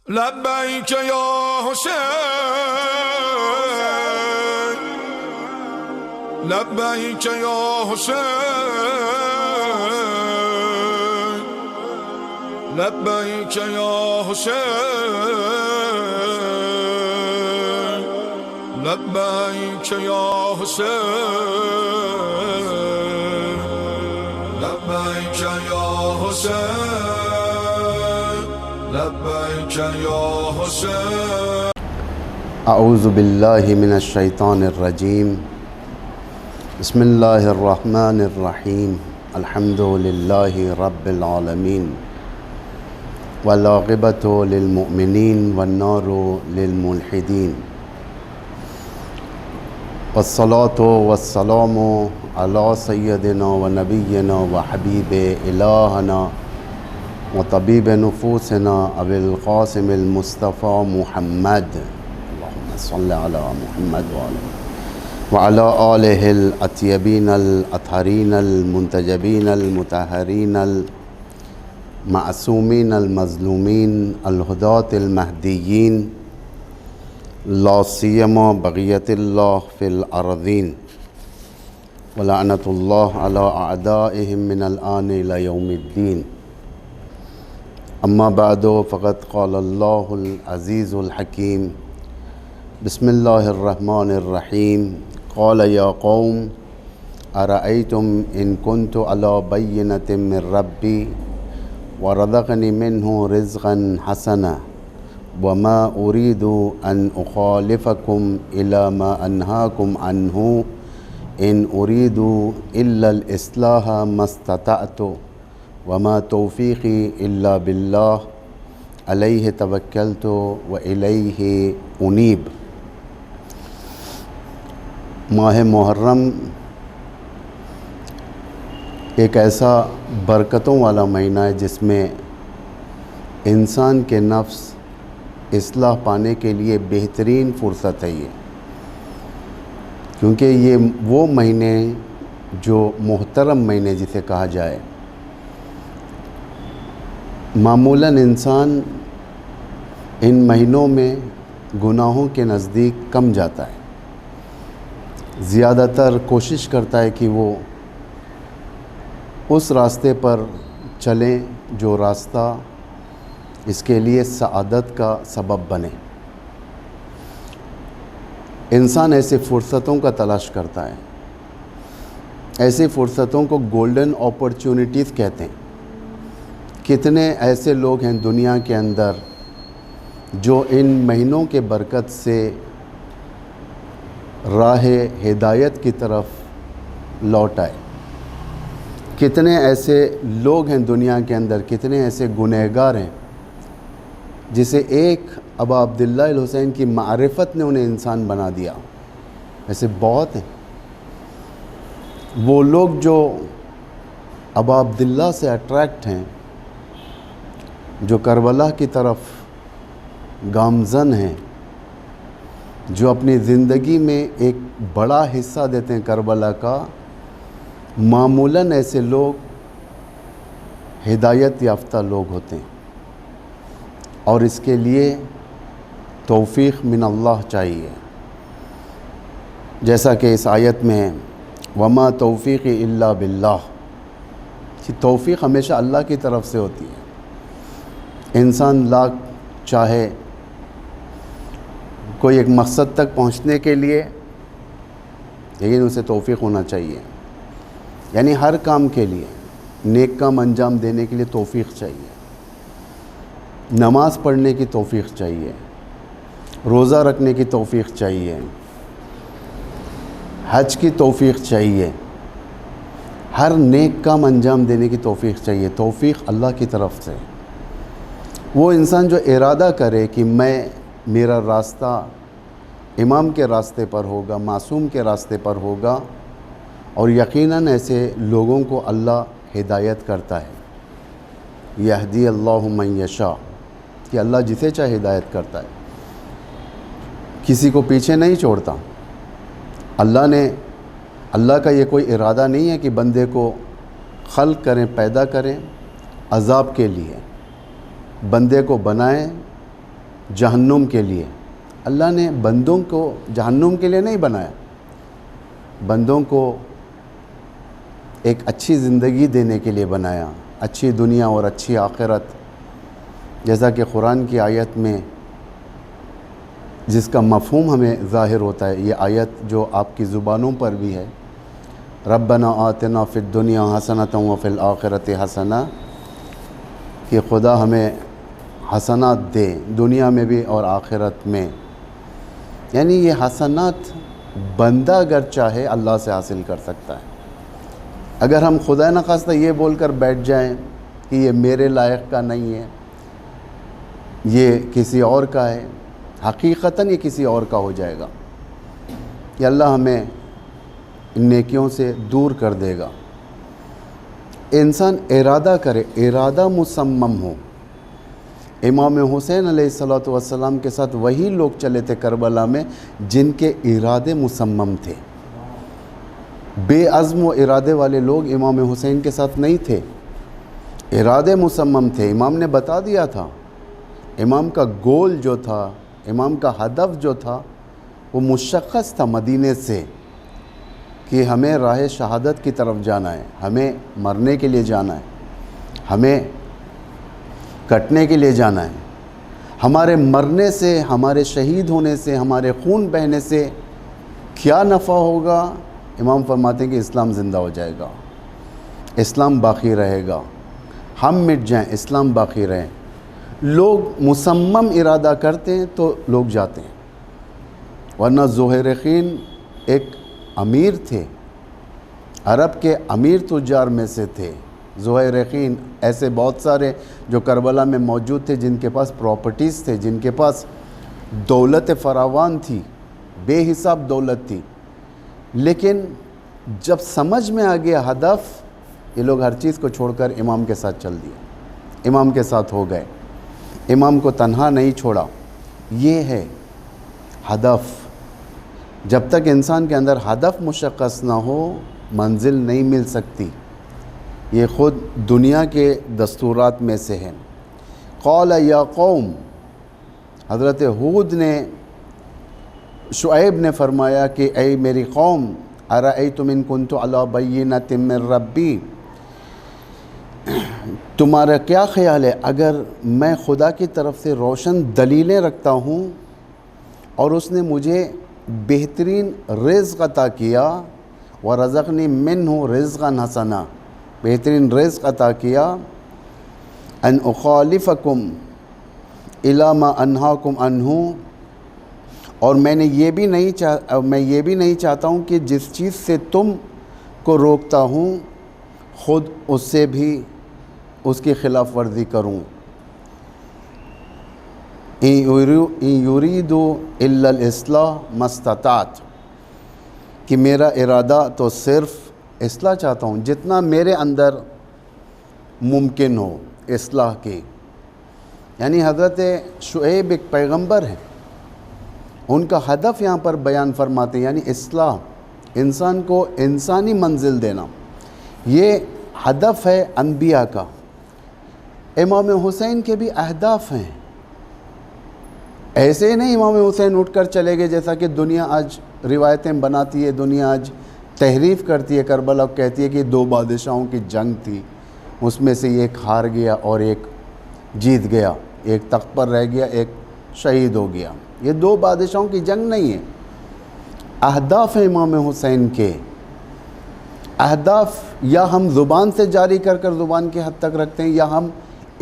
لبیک یا حسین، لبیک یا حسین، لبیک یا حسین، لبیک یا حسین، لبیک یا حسین، لبیک یا حسین۔ اعوذ باللہ من الشیطان الرجیم، بسم اللہ الرحمن الرحیم، الحمد للہ رب العالمین، والعاقبۃ للمؤمنین والنار للملحدین، والصلاة والسلام علی سیدنا و نبینا و حبیب الہنا و طبیب نفوسنا ابی القاسم المصطفیٰ محمد، اللہم صل علی محمد وعلی آلہ الاطیبین الاطہرین المنتجبین المطہرین المعصومین المظلومین الہداة المہدیین، لا سیما بقیت اللہ فی الارضین، ولعنت اللہ علی اعدائہم من الآن الی یوم الدین۔ اما بعد فقد قال اللہ العزیز الحکیم، بسم اللہ الرحمن الرحیم، قال یا قوم ارأیتم ان کنت علی بینۃ من ربی ورزقنی منہ رزقا حسنا وما اريد ان اخالفكم الى ما انهاكم عنه ان اريد الا الاصلاح ما استطعت وما توفیقی الا باللہ علیہ توکلت والیہ انیب۔ ماہ محرم ایک ایسا برکتوں والا مہینہ ہے جس میں انسان کے نفس اصلاح پانے کے لیے بہترین فرصت ہے یہ، کیونکہ یہ وہ مہینے جو محترم مہینے جسے کہا جائے، معمولاً انسان ان مہینوں میں گناہوں کے نزدیک کم جاتا ہے، زیادہ تر کوشش کرتا ہے کہ وہ اس راستے پر چلیں جو راستہ اس کے لیے سعادت کا سبب بنے۔ انسان ایسے فرصتوں کا تلاش کرتا ہے، ایسی فرصتوں کو گولڈن اپرچونٹیز کہتے ہیں۔ کتنے ایسے لوگ ہیں دنیا کے اندر جو ان مہینوں کے برکت سے راہ ہدایت کی طرف لوٹ آئے، کتنے ایسے لوگ ہیں دنیا کے اندر، کتنے ایسے گنہگار ہیں جسے ایک ابا عبداللہ الحسین کی معرفت نے انہیں انسان بنا دیا۔ ایسے بہت ہیں وہ لوگ جو ابا عبداللہ سے اٹریکٹ ہیں، جو کربلا کی طرف گامزن ہیں، جو اپنی زندگی میں ایک بڑا حصہ دیتے ہیں کربلا کا۔ معمولاً ایسے لوگ ہدایت یافتہ لوگ ہوتے ہیں، اور اس کے لیے توفیق من اللہ چاہیے، جیسا کہ اس آیت میں ہے وما توفیقی الا باللہ، کہ توفیق ہمیشہ اللہ کی طرف سے ہوتی ہے۔ انسان لاکھ چاہے کوئی ایک مقصد تک پہنچنے کے لیے، لیکن اسے توفیق ہونا چاہیے، یعنی ہر کام کے لیے، نیک کام انجام دینے کے لیے توفیق چاہیے، نماز پڑھنے کی توفیق چاہیے، روزہ رکھنے کی توفیق چاہیے، حج کی توفیق چاہیے، ہر نیک کام انجام دینے کی توفیق چاہیے۔ توفیق اللہ کی طرف سے۔ وہ انسان جو ارادہ کرے کہ میرا راستہ امام کے راستے پر ہوگا، معصوم کے راستے پر ہوگا، اور یقیناً ایسے لوگوں کو اللہ ہدایت کرتا ہے۔ یہدی اللہ من یشاء، کہ اللہ جسے چاہے ہدایت کرتا ہے، کسی کو پیچھے نہیں چھوڑتا۔ اللہ کا یہ کوئی ارادہ نہیں ہے کہ بندے کو خلق کریں، پیدا کریں عذاب کے لیے، بندے کو بنائیں جہنم کے لیے۔ اللہ نے بندوں کو جہنم کے لیے نہیں بنایا، بندوں کو ایک اچھی زندگی دینے کے لیے بنایا، اچھی دنیا اور اچھی آخرت، جیسا کہ قرآن کی آیت میں جس کا مفہوم ہمیں ظاہر ہوتا ہے، یہ آیت جو آپ کی زبانوں پر بھی ہے، ربنا آتنا فی الدنیا حسنۃ وفی الآخرۃ حسنہ، کہ خدا ہمیں حسنات دے دنیا میں بھی اور آخرت میں۔ یعنی یہ حسنات بندہ اگر چاہے اللہ سے حاصل کر سکتا ہے۔ اگر ہم خدا نخواستہ یہ بول کر بیٹھ جائیں کہ یہ میرے لائق کا نہیں ہے، یہ کسی اور کا ہے، حقیقتاً یہ کسی اور کا ہو جائے گا، کہ اللہ ہمیں ان نیکیوں سے دور کر دے گا۔ انسان ارادہ کرے، ارادہ مصمم ہو۔ امام حسین علیہ السلام کے ساتھ وہی لوگ چلے تھے کربلا میں جن کے ارادے مصمم تھے۔ بے عزم و ارادے والے لوگ امام حسین کے ساتھ نہیں تھے، ارادے مصمم تھے۔ امام نے بتا دیا تھا، امام کا گول جو تھا، امام کا ہدف جو تھا وہ مشخص تھا مدینے سے، کہ ہمیں راہ شہادت کی طرف جانا ہے، ہمیں مرنے کے لیے جانا ہے، ہمیں کٹنے کے لیے جانا ہے۔ ہمارے مرنے سے، ہمارے شہید ہونے سے، ہمارے خون بہنے سے کیا نفع ہوگا؟ امام فرماتے ہیں کہ اسلام زندہ ہو جائے گا، اسلام باقی رہے گا، ہم مٹ جائیں اسلام باقی رہے۔ لوگ مصمم ارادہ کرتے ہیں تو لوگ جاتے ہیں، ورنہ زہیرقین ایک امیر تھے، عرب کے امیر تجار میں سے تھے زہیرقین۔ ایسے بہت سارے جو کربلا میں موجود تھے جن کے پاس پراپرٹیز تھے، جن کے پاس دولت فراوان تھی، بے حساب دولت تھی، لیکن جب سمجھ میں آ گیا ہدف، یہ لوگ ہر چیز کو چھوڑ کر امام کے ساتھ چل دیے، امام کے ساتھ ہو گئے، امام کو تنہا نہیں چھوڑا۔ یہ ہے ہدف۔ جب تک انسان کے اندر ہدف مشخص نہ ہو، منزل نہیں مل سکتی۔ یہ خود دنیا کے دستورات میں سے ہے۔ قال یا قوم، حضرت ہود نے، شعیب نے فرمایا کہ اے میری قوم، ارأیتم ان کنت علی بینۃ من ربی، تمہارا کیا خیال ہے اگر میں خدا کی طرف سے روشن دلیلیں رکھتا ہوں اور اس نے مجھے بہترین رزق عطا کیا، وَرَزَقْنِي مِنْهُ رِزْقًا حَسَنًا، بہترین رزق عطا کیا، ان اخالفکم الی ما انہاکم عنہ، اور میں یہ بھی نہیں چاہتا ہوں کہ جس چیز سے تم کو روکتا ہوں خود اس سے بھی اس کی خلاف ورزی کروں۔ ان یریدو الا الاصلاح ما استطعت، کہ میرا ارادہ تو صرف اصلاح چاہتا ہوں، جتنا میرے اندر ممکن ہو اصلاح کی۔ یعنی حضرت شعیب ایک پیغمبر ہیں، ان کا ہدف یہاں پر بیان فرماتے ہیں، یعنی اصلاح، انسان کو انسانی منزل دینا، یہ ہدف ہے انبیاء کا۔ امام حسین کے بھی اہداف ہیں، ایسے ہی نہیں امام حسین اٹھ کر چلے گئے جیسا کہ دنیا آج روایتیں بناتی ہے، دنیا آج تحریف کرتی ہے، کربلا کہتی ہے کہ 2 بادشاہوں کی جنگ تھی، اس میں سے ایک ہار گیا اور ایک جیت گیا، ایک تخت پر رہ گیا، ایک شہید ہو گیا۔ یہ 2 بادشاہوں کی جنگ نہیں ہے، اہداف ہیں امام حسین کے۔ اہداف یا ہم زبان سے جاری کر کر زبان کی حد تک رکھتے ہیں، یا ہم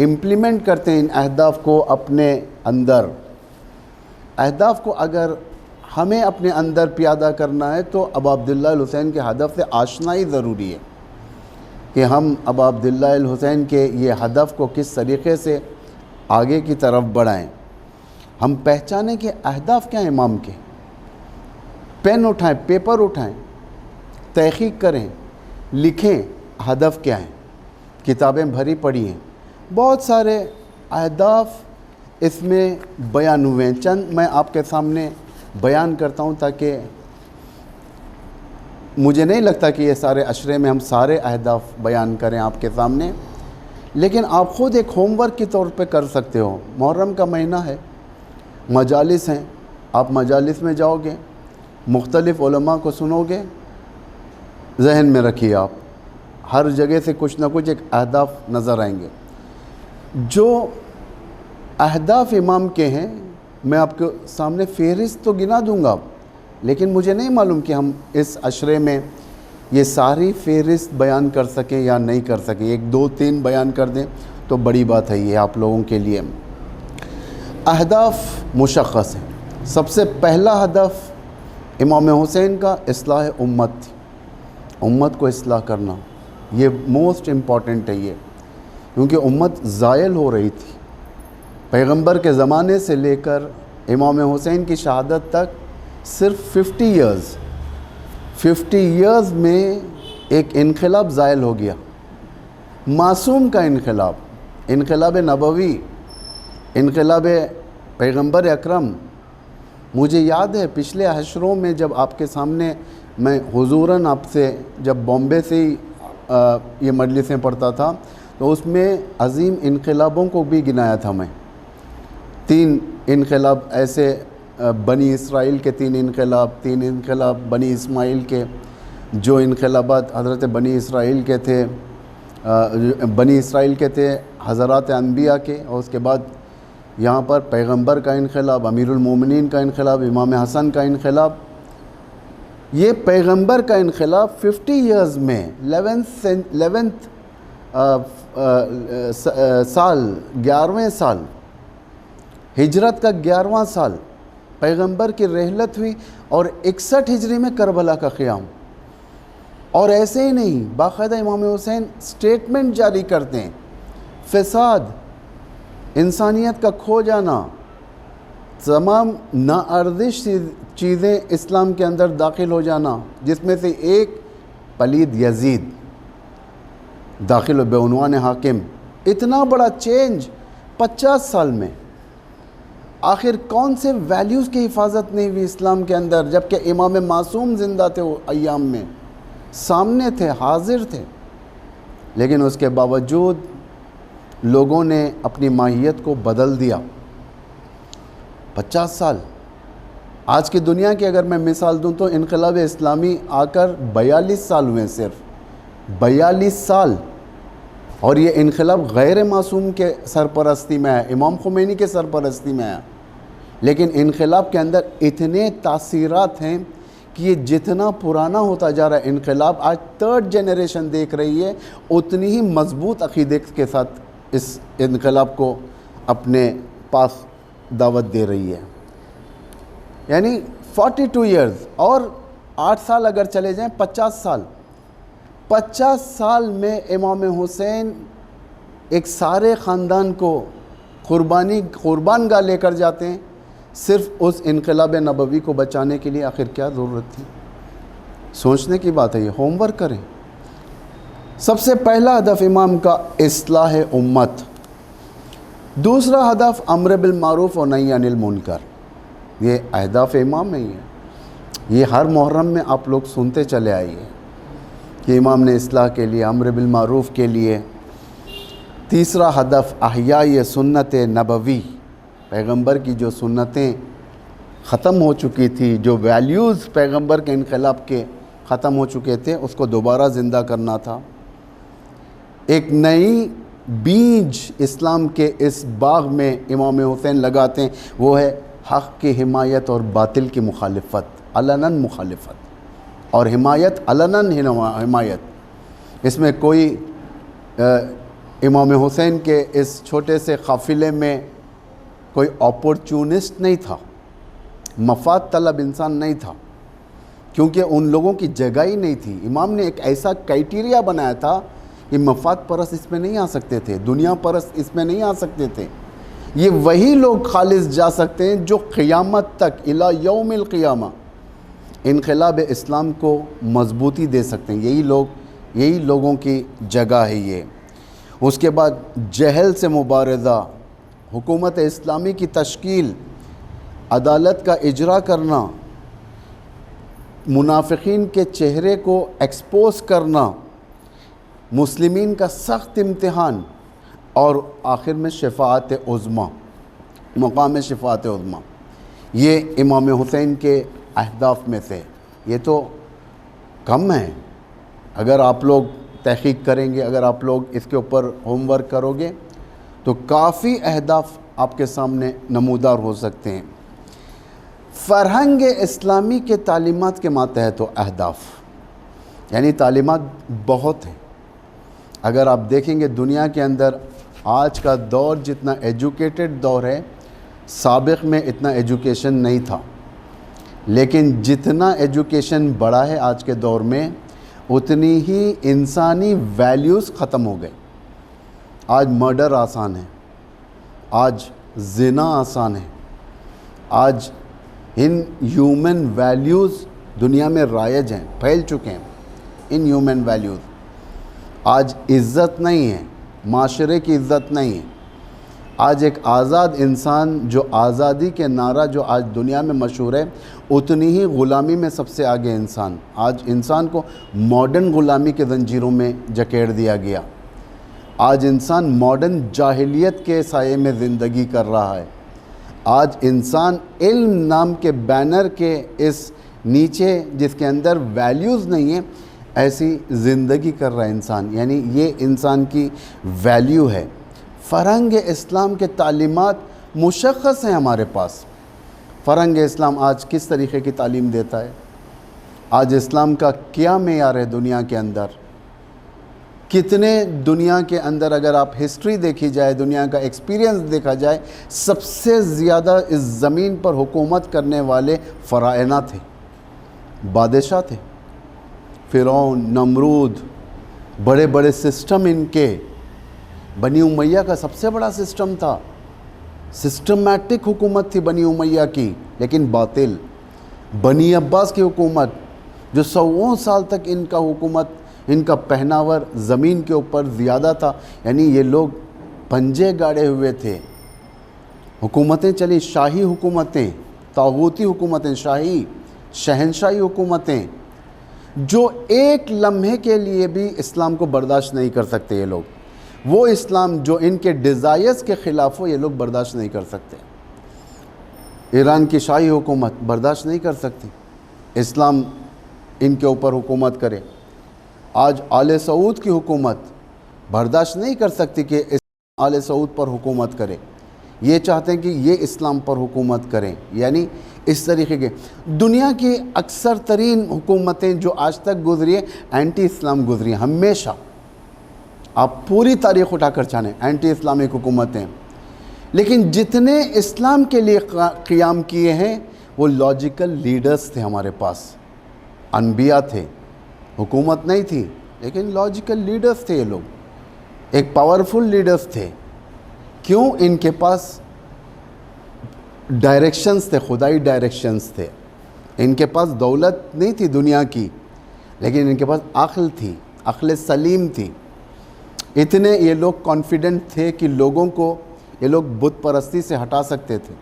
امپلیمنٹ کرتے ہیں ان اہداف کو اپنے اندر۔ اہداف کو اگر ہمیں اپنے اندر پیادہ کرنا ہے تو ابا عبداللہ الحسین کے ہدف سے آشنائی ضروری ہے، کہ ہم ابا عبداللہ الحسین کے یہ ہدف کو کس طریقے سے آگے کی طرف بڑھائیں۔ ہم پہچانیں کہ اہداف کیا ہیں امام کے، پین اٹھائیں، پیپر اٹھائیں، تحقیق کریں، لکھیں ہدف کیا ہیں، کتابیں بھری پڑھی ہیں، بہت سارے اہداف اس میں بیان ہوئے ہیں۔ چند میں آپ کے سامنے بیان کرتا ہوں، تاکہ مجھے نہیں لگتا کہ یہ سارے عشرے میں ہم سارے اہداف بیان کریں آپ کے سامنے، لیکن آپ خود ایک ہوم ورک کے طور پہ کر سکتے ہو۔ محرم کا مہینہ ہے، مجالس ہیں، آپ مجالس میں جاؤ گے، مختلف علماء کو سنو گے، ذہن میں رکھیے آپ ہر جگہ سے کچھ نہ کچھ ایک اہداف نظر آئیں گے۔ جو اہداف امام کے ہیں میں آپ کے سامنے فہرست تو گنا دوں گا، لیکن مجھے نہیں معلوم کہ ہم اس عشرے میں یہ ساری فہرست بیان کر سکیں یا نہیں کر سکیں۔ 1 2 3 بیان کر دیں تو بڑی بات ہے یہ آپ لوگوں کے لیے۔ اہداف مشخص ہیں۔ سب سے پہلا ہدف امام حسین کا اصلاح امت تھی، امت کو اصلاح کرنا، یہ موسٹ امپورٹنٹ ہے یہ، کیونکہ امت زائل ہو رہی تھی۔ پیغمبر کے زمانے سے لے کر امام حسین کی شہادت تک صرف 50 ایئرز میں ایک انقلاب زائل ہو گیا، معصوم کا انقلاب، انقلاب نبوی، انقلاب پیغمبر اکرم۔ مجھے یاد ہے پچھلے حشروں میں جب آپ کے سامنے میں حضوراً آپ سے جب بامبے سے ہی یہ مجلسیں پڑھتا تھا تو اس میں عظیم انقلابوں کو بھی گنایا تھا میں۔ 3 انقلاب ایسے، بنی اسرائیل کے 3 انقلاب، 3 انقلاب بنی اسماعیل کے، جو انقلابات حضرت بنی اسرائیل کے تھے حضرات انبیاء کے، اور اس کے بعد یہاں پر پیغمبر کا انقلاب، امیر المومنین کا انقلاب، امام حسن کا انقلاب۔ یہ پیغمبر کا انقلاب 50 ایئرز میں 11th سال، 11ویں سال، ہجرت کا 11واں سال پیغمبر کی رحلت ہوئی، اور 61 ہجری میں کربلا کا قیام۔ اور ایسے ہی نہیں، باقاعدہ امام حسین سٹیٹمنٹ جاری کرتے ہیں، فساد، انسانیت کا کھو جانا، تمام ناارضش چیزیں اسلام کے اندر داخل ہو جانا، جس میں سے ایک پلید یزید داخل ہو بعنوان حاکم۔ اتنا بڑا چینج 50 سال میں، آخر کون سے ویلیوز کی حفاظت نہیں ہوئی اسلام کے اندر، جبکہ امام معصوم زندہ تھے وہ ایام میں، سامنے تھے، حاضر تھے، لیکن اس کے باوجود لوگوں نے اپنی ماہیت کو بدل دیا۔ 50 سال، آج کی دنیا کی اگر میں مثال دوں تو انقلاب اسلامی آ کر 42 سال ہوئے، صرف 42 سال، اور یہ انقلاب غیر معصوم کے سرپرستی میں ہے، امام خمینی کے سرپرستی میں ہے، لیکن انقلاب کے اندر اتنے تاثیرات ہیں کہ یہ جتنا پرانا ہوتا جا رہا ہے انقلاب، آج 3rd جنریشن دیکھ رہی ہے، اتنی ہی مضبوط عقیدے کے ساتھ اس انقلاب کو اپنے پاس دعوت دے رہی ہے۔ یعنی 42 ایئرز، اور 8 سال اگر چلے جائیں 50 سال، 50 سال میں امام حسین ایک سارے خاندان کو قربان گاہ لے کر جاتے ہیں، صرف اس انقلاب نبوی کو بچانے کے لیے۔ آخر کیا ضرورت تھی؟ سوچنے کی بات ہے، یہ ہوم ورک کریں۔ سب سے پہلا ہدف امام کا اصلاح امت، دوسرا ہدف امر بالمعروف و نہی عن المنکر۔ یہ اہداف امام ہیں، یہ ہر محرم میں آپ لوگ سنتے چلے آئیے کہ امام نے اصلاح کے لیے، امر بالمعروف کے لیے۔ تیسرا ہدف احیاء سنت نبوی، پیغمبر کی جو سنتیں ختم ہو چکی تھی، جو ویلیوز پیغمبر کے انقلاب کے ختم ہو چکے تھے، اس کو دوبارہ زندہ کرنا تھا۔ ایک نئی بیج اسلام کے اس باغ میں امام حسین لگاتے ہیں، وہ ہے حق کی حمایت اور باطل کی مخالفت، علناً مخالفت، اور حمایت علناً حمایت۔ اس میں کوئی امام حسین کے اس چھوٹے سے قافلے میں کوئی اپورچونسٹ نہیں تھا، مفاد طلب انسان نہیں تھا، کیونکہ ان لوگوں کی جگہ ہی نہیں تھی۔ امام نے ایک ایسا کرائٹیریا بنایا تھا کہ مفاد پرست اس میں نہیں آ سکتے تھے، دنیا پرست اس میں نہیں آ سکتے تھے۔ یہ وہی لوگ خالص جا سکتے ہیں جو قیامت تک الی یوم القیامہ انقلاب اسلام کو مضبوطی دے سکتے ہیں، یہی لوگوں کی جگہ ہے یہ۔ اس کے بعد جہل سے مبارزہ، حکومت اسلامی کی تشکیل، عدالت کا اجرا کرنا، منافقین کے چہرے کو ایکسپوز کرنا، مسلمین کا سخت امتحان، اور آخر میں شفاعت عظمیٰ، مقام شفاعت عظمیٰ۔ یہ امام حسین کے اہداف میں سے، یہ تو کم ہے. اگر آپ لوگ تحقیق کریں گے، اگر آپ لوگ اس کے اوپر ہوم ورک کرو گے تو کافی اہداف آپ کے سامنے نمودار ہو سکتے ہیں. فرہنگ اسلامی کے تعلیمات کے ماتحت و اہداف، یعنی تعلیمات بہت ہیں. اگر آپ دیکھیں گے دنیا کے اندر آج کا دور جتنا ایجوکیٹڈ دور ہے، سابق میں اتنا ایجوکیشن نہیں تھا. لیکن جتنا ایجوکیشن بڑھا ہے آج کے دور میں، اتنی ہی انسانی ویلیوز ختم ہو گئے. آج مرڈر آسان ہے، آج زنا آسان ہے، آج ان ہیومن ویلیوز دنیا میں رائج ہیں، پھیل چکے ہیں ان ہیومن ویلیوز. آج عزت نہیں ہے، معاشرے کی عزت نہیں ہے. آج ایک آزاد انسان، جو آزادی کے نعرہ جو آج دنیا میں مشہور ہے، اتنی ہی غلامی میں سب سے آگے انسان. آج انسان کو ماڈرن غلامی کے زنجیروں میں جکیڑ دیا گیا. آج انسان ماڈرن جاہلیت کے سائے میں زندگی کر رہا ہے. آج انسان علم نام کے بینر کے اس نیچے، جس کے اندر ویلیوز نہیں ہیں، ایسی زندگی کر رہا ہے انسان. یعنی یہ انسان کی ویلیو ہے. فرہنگ اسلام کے تعلیمات مشخص ہیں ہمارے پاس. فرہنگ اسلام آج کس طریقے کی تعلیم دیتا ہے؟ آج اسلام کا کیا معیار ہے دنیا کے اندر؟ کتنے دنیا کے اندر اگر آپ ہسٹری دیکھی جائے، دنیا کا ایکسپیرینس دیکھا جائے، سب سے زیادہ اس زمین پر حکومت کرنے والے فرعونہ تھے، بادشاہ تھے. فرعون، نمرود، بڑے بڑے سسٹم ان کے. بنی امیہ کا سب سے بڑا سسٹم تھا، سسٹمیٹک حکومت تھی بنی امیہ کی، لیکن باطل. بنی عباس کی حکومت، جو 100 سال تک ان کا حکومت، ان کا پہناور زمین کے اوپر زیادہ تھا. یعنی یہ لوگ پنجے گاڑے ہوئے تھے. حکومتیں چلی، شاہی حکومتیں، طاغوتی حکومتیں، شاہی شہنشاہی حکومتیں، جو ایک لمحے کے لیے بھی اسلام کو برداشت نہیں کر سکتے. یہ لوگ وہ اسلام جو ان کے ڈیزائرز کے خلاف ہو، یہ لوگ برداشت نہیں کر سکتے. ایران کی شاہی حکومت برداشت نہیں کر سکتی اسلام ان کے اوپر حکومت کرے. آج آل سعود کی حکومت برداشت نہیں کر سکتی کہ آل سعود پر حکومت کرے. یہ چاہتے ہیں کہ یہ اسلام پر حکومت کریں. یعنی اس طریقے کے دنیا کی اکثر ترین حکومتیں جو آج تک گزری ہیں، اینٹی اسلام گزری ہیں. ہمیشہ آپ پوری تاریخ اٹھا کر چاہیں، اینٹی اسلامک حکومتیں. لیکن جتنے اسلام کے لیے قیام کیے ہیں، وہ لاجیکل لیڈرز تھے ہمارے پاس. انبیاء تھے، حکومت نہیں تھی، لیکن لاجیکل لیڈرز تھے. یہ لوگ ایک پاورفل لیڈرز تھے. کیوں؟ ان کے پاس ڈائریکشنز تھے، خدائی ڈائریکشنز تھے. ان کے پاس دولت نہیں تھی دنیا کی، لیکن ان کے پاس عقل تھی، عقل سلیم تھی. اتنے یہ لوگ کانفیڈنٹ تھے کہ لوگوں کو یہ لوگ بت پرستی سے ہٹا سکتے تھے.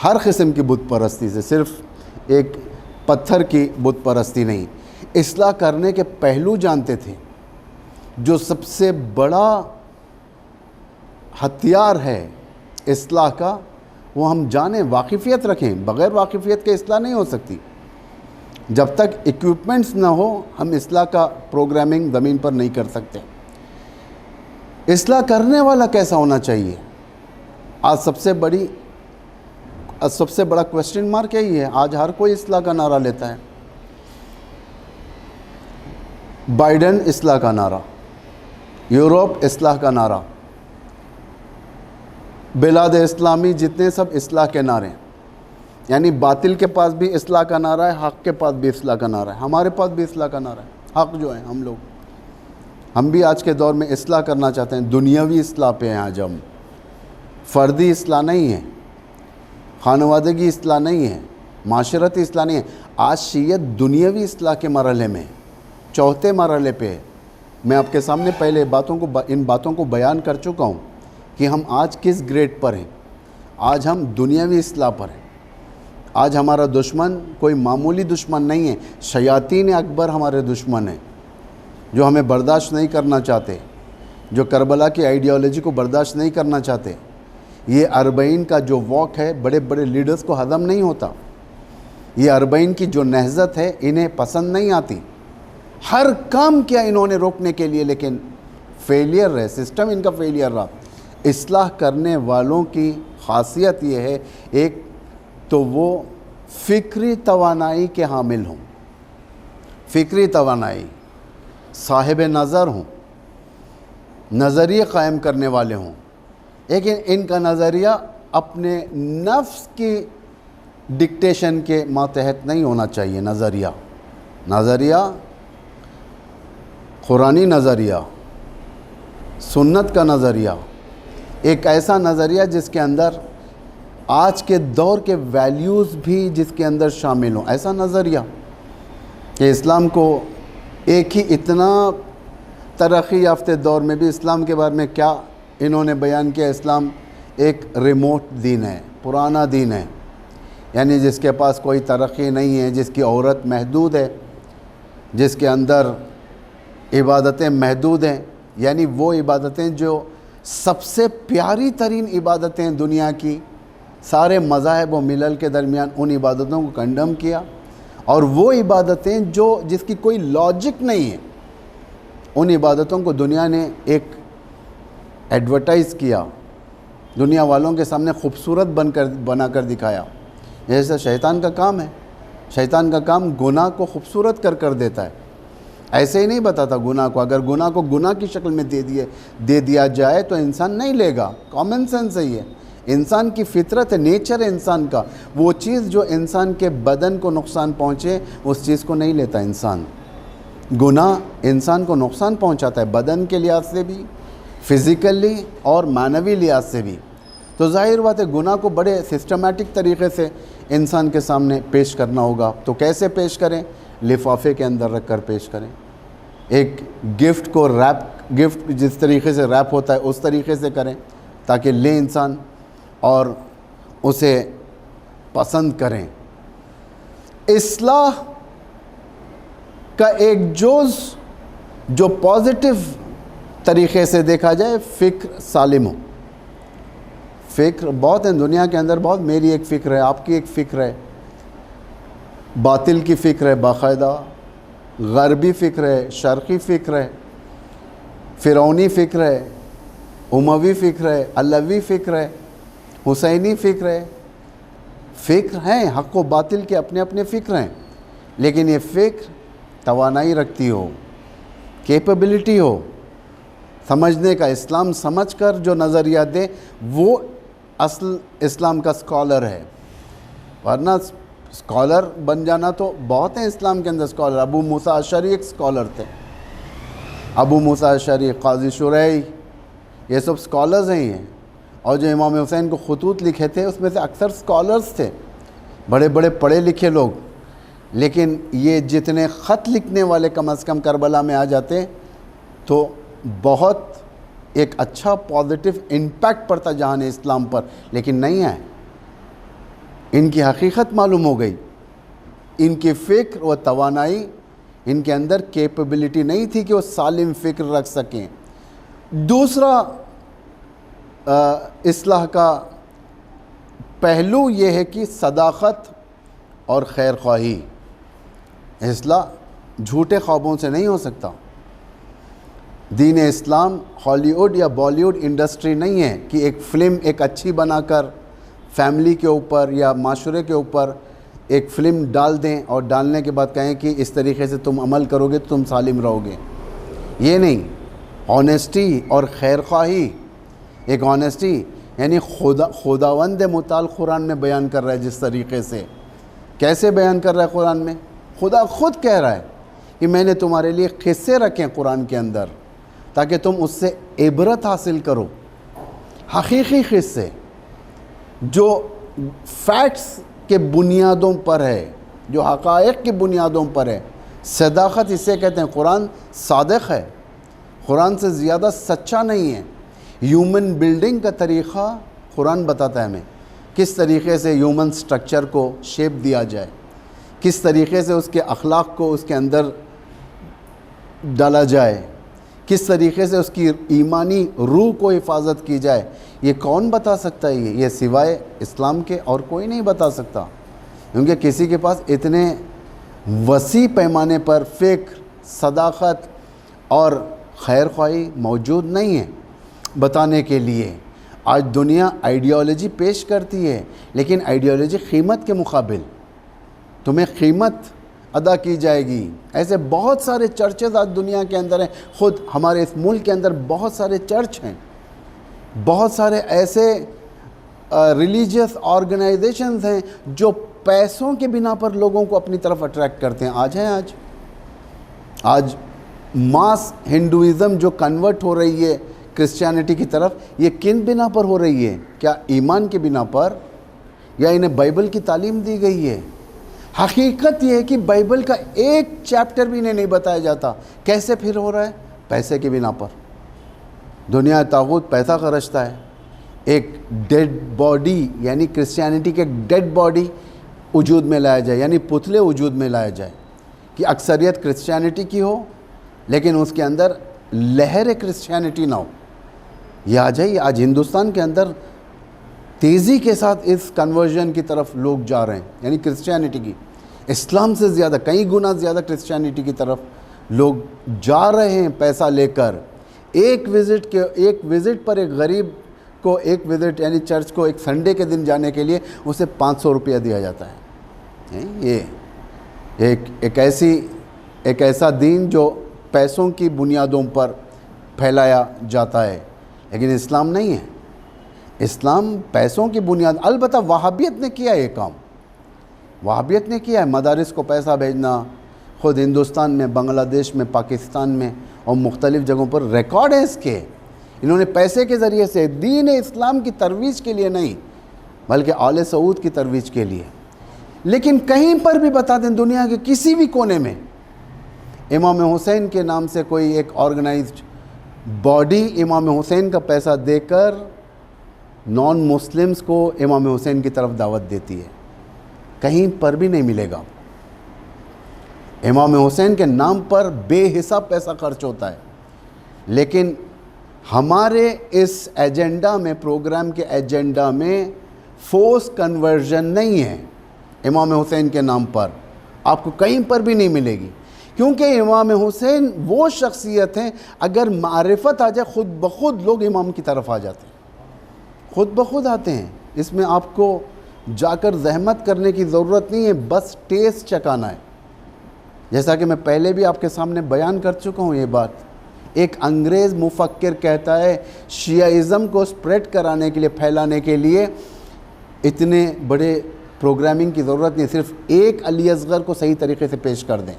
ہر قسم کی بت پرستی سے، صرف ایک پتھر کی بت پرستی نہیں. اصلاح کرنے کے پہلو جانتے تھے. جو سب سے بڑا ہتھیار ہے اصلاح کا، وہ ہم جانیں، واقفیت رکھیں. بغیر واقفیت کے اصلاح نہیں ہو سکتی. جب تک ایکوپمنٹس نہ ہو، ہم اصلاح کا پروگرامنگ زمین پر نہیں کر سکتے. اصلاح کرنے والا کیسا ہونا چاہیے؟ آج سب سے بڑا کویسچن مارک یہی ہے. آج ہر کوئی اصلاح کا نعرہ لیتا ہے. بائیڈن اصلاح کا نعرہ، یورپ اصلاح کا نعرہ، بلاد اسلامی جتنے سب اصلاح کے نعرے ہیں. یعنی باطل کے پاس بھی اصلاح کا نعرہ ہے، حق کے پاس بھی اصلاح کا نعرہ ہے. ہمارے پاس بھی اصلاح کا نعرہ ہے. حق جو ہے ہم بھی آج کے دور میں اصلاح کرنا چاہتے ہیں. دنیاوی اصلاح پہ ہیں آج ہم. فردی اصلاح نہیں ہے، خانوادگی اصلاح نہیں ہے، معاشرتی اصلاح نہیں ہے. آج شیعت دنیاوی اصلاح کے مرحلے میں، چوتھے مرحلے پہ ہے. میں آپ کے سامنے پہلے ان باتوں کو بیان کر چکا ہوں کہ ہم آج کس گریڈ پر ہیں. آج ہم دنیاوی اصلاح پر ہیں. آج ہمارا دشمن کوئی معمولی دشمن نہیں ہے. شیاطین اکبر ہمارے دشمن ہیں، جو ہمیں برداشت نہیں کرنا چاہتے، جو کربلا کی آئیڈیالوجی کو برداشت نہیں کرنا چاہتے. یہ 40 کا جو واک ہے بڑے بڑے لیڈرز کو ہضم نہیں ہوتا. یہ 40 کی جو نہضت ہے انہیں پسند نہیں آتی. ہر کام کیا انہوں نے روکنے کے لیے, لیکن فیلئر رہے, سسٹم ان کا فیلئر رہا. اصلاح کرنے والوں کی خاصیت یہ ہے, ایک تو وہ فکری توانائی کے حامل ہوں, فکری توانائی, صاحب نظر ہوں, نظریے قائم کرنے والے ہوں, لیکن ان کا نظریہ اپنے نفس کی ڈکٹیشن کے ماتحت نہیں ہونا چاہیے. نظریہ قرآنی نظریہ, سنت کا نظریہ, ایک ایسا نظریہ جس کے اندر آج کے دور کے ویلیوز بھی جس کے اندر شامل ہوں. ایسا نظریہ کہ اسلام کو ایک ہی اتنا ترقی یافتہ دور میں بھی اسلام کے بارے میں کیا انہوں نے بیان کیا, اسلام ایک ریموٹ دین ہے, پرانا دین ہے, یعنی جس کے پاس کوئی ترقی نہیں ہے, جس کی عورت محدود ہے, جس کے اندر عبادتیں محدود ہیں, یعنی وہ عبادتیں جو سب سے پیاری ترین عبادتیں دنیا کی, سارے مذاہب و ملل کے درمیان ان عبادتوں کو کنڈم کیا, اور وہ عبادتیں جس کی کوئی لاجک نہیں ہے, ان عبادتوں کو دنیا نے ایک ایڈورٹائز کیا, دنیا والوں کے سامنے خوبصورت بنا کر دکھایا. جیسا شیطان کا کام ہے, شیطان کا کام گناہ کو خوبصورت کر دیتا ہے. ایسے ہی نہیں بتاتا گناہ کو, اگر گناہ کو گناہ کی شکل میں دے دیا جائے تو انسان نہیں لے گا. کامن سینس ہے, یہ انسان کی فطرت ہے, نیچر ہے انسان کا. وہ چیز جو انسان کے بدن کو نقصان پہنچے اس چیز کو نہیں لیتا انسان. گناہ انسان کو نقصان پہنچاتا ہے, بدن کے لحاظ سے بھی, فزیکلی اور معنوی لحاظ سے بھی. تو ظاہر بات ہے گناہ کو بڑے سسٹمیٹک طریقے سے انسان کے سامنے پیش کرنا ہوگا. تو کیسے پیش کریں؟ لفافے کے اندر رکھ کر پیش کریں. ایک گفٹ کو گفٹ جس طریقے سے ریپ ہوتا ہے اس طریقے سے کریں تاکہ لے انسان اور اسے پسند کریں. اصلاح کا ایک جز جو پازیٹیو طریقے سے دیکھا جائے, فکر سالم ہو. فکر بہت ہیں دنیا کے اندر, بہت, میری ایک فکر ہے, آپ کی ایک فکر ہے, باطل کی فکر ہے باقاعدہ, غربی فکر ہے, شرقی فکر ہے, فرعونی فکر ہے, اموی فکر ہے, علوی فکر ہے, حسینی فکر ہے. فکر ہیں, حق و باطل کے اپنے اپنے فکر ہیں, لیکن یہ فکر توانائی رکھتی ہو, کیپیبلٹی ہو سمجھنے کا. اسلام سمجھ کر جو نظریہ دے وہ اصل اسلام کا اسکالر ہے. ورنہ اسکالر بن جانا تو بہت ہیں اسلام کے اندر اسکالر. ابو موسیٰ اشعری ایک اسکالر تھے, ابو موسیٰ اشعری, قاضی شریح, یہ سب اسکالرز ہیں یہ. اور جو امام حسین کو خطوط لکھے تھے اس میں سے اکثر اسکالرز تھے, بڑے بڑے پڑھے لکھے لوگ. لیکن یہ جتنے خط لکھنے والے کم از کم کربلا میں آ جاتے تو بہت ایک اچھا پازیٹیو امپیکٹ پڑتا جہان اسلام پر, لیکن نہیں ہے. ان کی حقیقت معلوم ہو گئی, ان کی فکر و توانائی, ان کے اندر کیپیبلٹی نہیں تھی کہ وہ سالم فکر رکھ سکیں. دوسرا اصلاح کا پہلو یہ ہے کہ صداقت اور خیر خواہی. اصلاح جھوٹے خوابوں سے نہیں ہو سکتا. دین اسلام ہالی ووڈ یا بالی ووڈ انڈسٹری نہیں ہے کہ ایک فلم ایک اچھی بنا کر فیملی کے اوپر یا معاشرے کے اوپر ایک فلم ڈال دیں اور ڈالنے کے بعد کہیں کہ اس طریقے سے تم عمل کرو گے تو تم سالم رہو گے. یہ نہیں. آنیسٹی اور خیر خواہی, ایک آنیسٹی یعنی خداوند متعال قرآن میں بیان کر رہا ہے جس طریقے سے. کیسے بیان کر رہا ہے قرآن میں؟ خدا خود کہہ رہا ہے کہ میں نے تمہارے لیے قصے رکھے قرآن کے اندر تاکہ تم اس سے عبرت حاصل کرو. حقیقی قصے جو فیکٹس کے بنیادوں پر ہے, جو حقائق کی بنیادوں پر ہے. صداقت اسے کہتے ہیں. قرآن صادق ہے, قرآن سے زیادہ سچا نہیں ہے. ہیومن بلڈنگ کا طریقہ قرآن بتاتا ہے ہمیں, کس طریقے سے ہیومن سٹرکچر کو شیپ دیا جائے, کس طریقے سے اس کے اخلاق کو اس کے اندر ڈالا جائے, کس طریقے سے اس کی ایمانی روح کو حفاظت کی جائے، یہ کون بتا سکتا ہے؟ یہ سوائے اسلام کے اور کوئی نہیں بتا سکتا، کیونکہ کسی کے پاس اتنے وسیع پیمانے پر فکر، صداقت اور خیر خواہی موجود نہیں ہے بتانے کے لیے۔ آج دنیا آئیڈیالوجی پیش کرتی ہے، لیکن آئیڈیالوجی قیمت کے مقابل تمہیں قیمت ادا کی جائے گی۔ ایسے بہت سارے چرچز آج دنیا کے اندر ہیں، خود ہمارے اس ملک کے اندر بہت سارے چرچ ہیں، بہت سارے ایسے ریلیجیس آرگنائزیشنز ہیں جو پیسوں کے بنا پر لوگوں کو اپنی طرف اٹریکٹ کرتے ہیں۔ آج ماس ہندوازم جو کنورٹ ہو رہی ہے کرسچینٹی کی طرف، یہ کن بنا پر ہو رہی ہے؟ کیا ایمان کے بنا پر، یا انہیں بائبل کی تعلیم دی گئی ہے؟ حقیقت یہ ہے کہ بائبل کا ایک چیپٹر بھی انہیں نہیں بتایا جاتا۔ کیسے پھر ہو رہا ہے؟ پیسے کے بنا پر۔ دنیا طاغوت پیسہ خرچتا ہے، ایک ڈیڈ باڈی یعنی کرسچینٹی کے ڈیڈ باڈی وجود میں لایا جائے، یعنی پتلے وجود میں لایا جائے کہ اکثریت کرسچینٹی کی ہو لیکن اس کے اندر لہر کرسچینٹی نہ ہو۔ یہ آ جائے، آج ہندوستان کے اندر تیزی کے ساتھ اس کنورژن کی طرف لوگ جا رہے ہیں، یعنی کرسچینٹی کی، اسلام سے زیادہ، کئی گنا زیادہ کرسچینٹی کی طرف لوگ جا رہے ہیں پیسہ لے کر۔ ایک وزٹ پر ایک غریب کو ایک وزٹ یعنی چرچ کو ایک سنڈے کے دن جانے کے لیے اسے 500 روپیہ دیا جاتا ہے۔ یہ ایک ایسا دین جو پیسوں کی بنیادوں پر پھیلایا جاتا ہے، لیکن اسلام نہیں ہے۔ اسلام پیسوں کی بنیاد، البتہ وہابیت نے کیا یہ کام، وہابیت نے کیا ہے مدارس کو پیسہ بھیجنا، خود ہندوستان میں، بنگلہ دیش میں، پاکستان میں اور مختلف جگہوں پر ریکارڈ ہے اس کے۔ انہوں نے پیسے کے ذریعے سے دین اسلام کی ترویج کے لیے نہیں بلکہ آل سعود کی ترویج کے لیے۔ لیکن کہیں پر بھی بتا دیں دنیا کے کسی بھی کونے میں امام حسین کے نام سے کوئی ایک آرگنائزڈ باڈی امام حسین کا پیسہ دے کر نان مسلمز کو امام حسین کی طرف دعوت دیتی ہے، کہیں پر بھی نہیں ملے گا۔ امام حسین کے نام پر بے حساب پیسہ خرچ ہوتا ہے، لیکن ہمارے اس ایجنڈا میں، پروگرام کے ایجنڈا میں فورس کنورژن نہیں ہے امام حسین کے نام پر، آپ کو کہیں پر بھی نہیں ملے گی، کیونکہ امام حسین وہ شخصیت ہیں، اگر معرفت آ جائے خود بخود لوگ امام کی طرف آ جاتے ہیں، خود بخود آتے ہیں۔ اس میں آپ کو جا کر زحمت کرنے کی ضرورت نہیں ہے، بس ٹیسٹ چکانا ہے۔ جیسا کہ میں پہلے بھی آپ کے سامنے بیان کر چکا ہوں یہ بات، ایک انگریز مفکر کہتا ہے شیعہ کو سپریڈ کرانے کے لیے، پھیلانے کے لیے اتنے بڑے پروگرامنگ کی ضرورت نہیں، صرف ایک علی اصغر کو صحیح طریقے سے پیش کر دیں،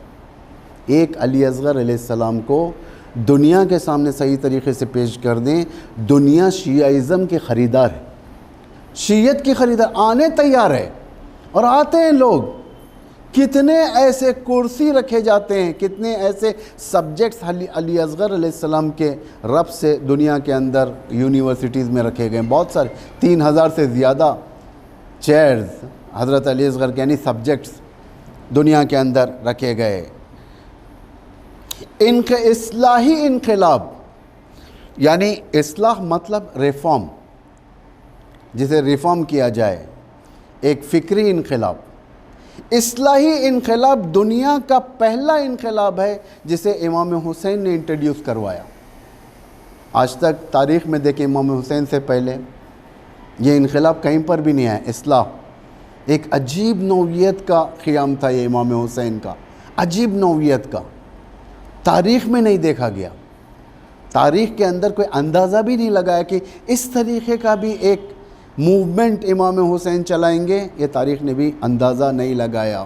ایک علی اصغر علیہ السلام کو دنیا کے سامنے صحیح طریقے سے پیش کر دیں۔ دنیا شیعہ کے خریدار ہے، شیعت کی خریدار، آنے تیار ہے اور آتے ہیں لوگ۔ کتنے ایسے کرسی رکھے جاتے ہیں، کتنے ایسے سبجیکٹس علی اصغر علیہ السلام کے رب سے دنیا کے اندر یونیورسٹیز میں رکھے گئے ہیں، بہت سارے 3000 سے زیادہ چیئرز حضرت علی اصغر کے یعنی سبجیکٹس دنیا کے اندر رکھے گئے۔ ان کے اصلاحی انقلاب، یعنی اصلاح مطلب ریفارم، جسے ریفارم کیا جائے، ایک فکری انقلاب۔ اصلاحی انقلاب دنیا کا پہلا انقلاب ہے جسے امام حسین نے انٹروڈیوس کروایا۔ آج تک تاریخ میں دیکھیں امام حسین سے پہلے یہ انقلاب کہیں پر بھی نہیں آیا۔ اصلاح ایک عجیب نوعیت کا قیام تھا یہ امام حسین کا، عجیب نوعیت کا، تاریخ میں نہیں دیکھا گیا۔ تاریخ کے اندر کوئی اندازہ بھی نہیں لگایا کہ اس طریقے کا بھی ایک موومنٹ امام حسین چلائیں گے، یہ تاریخ نے بھی اندازہ نہیں لگایا۔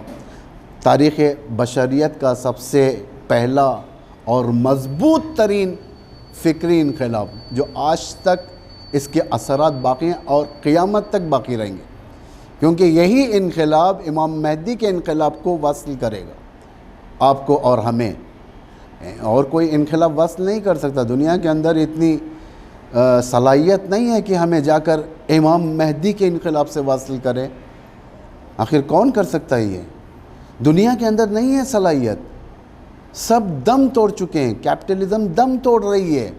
تاریخ بشریت کا سب سے پہلا اور مضبوط ترین فکری انقلاب جو آج تک اس کے اثرات باقی ہیں اور قیامت تک باقی رہیں گے، کیونکہ یہی انقلاب امام مہدی کے انقلاب کو وصل کرے گا آپ کو اور ہمیں، اور کوئی انقلاب وصل نہیں کر سکتا۔ دنیا کے اندر اتنی صلاحیت نہیں ہے کہ ہمیں جا کر امام مہدی کے انقلاب سے واصل کرے۔ آخر کون کر سکتا ہے یہ؟ دنیا کے اندر نہیں ہے صلاحیت۔ سب دم توڑ چکے ہیں. کیپٹلزم دم توڑ رہی ہے,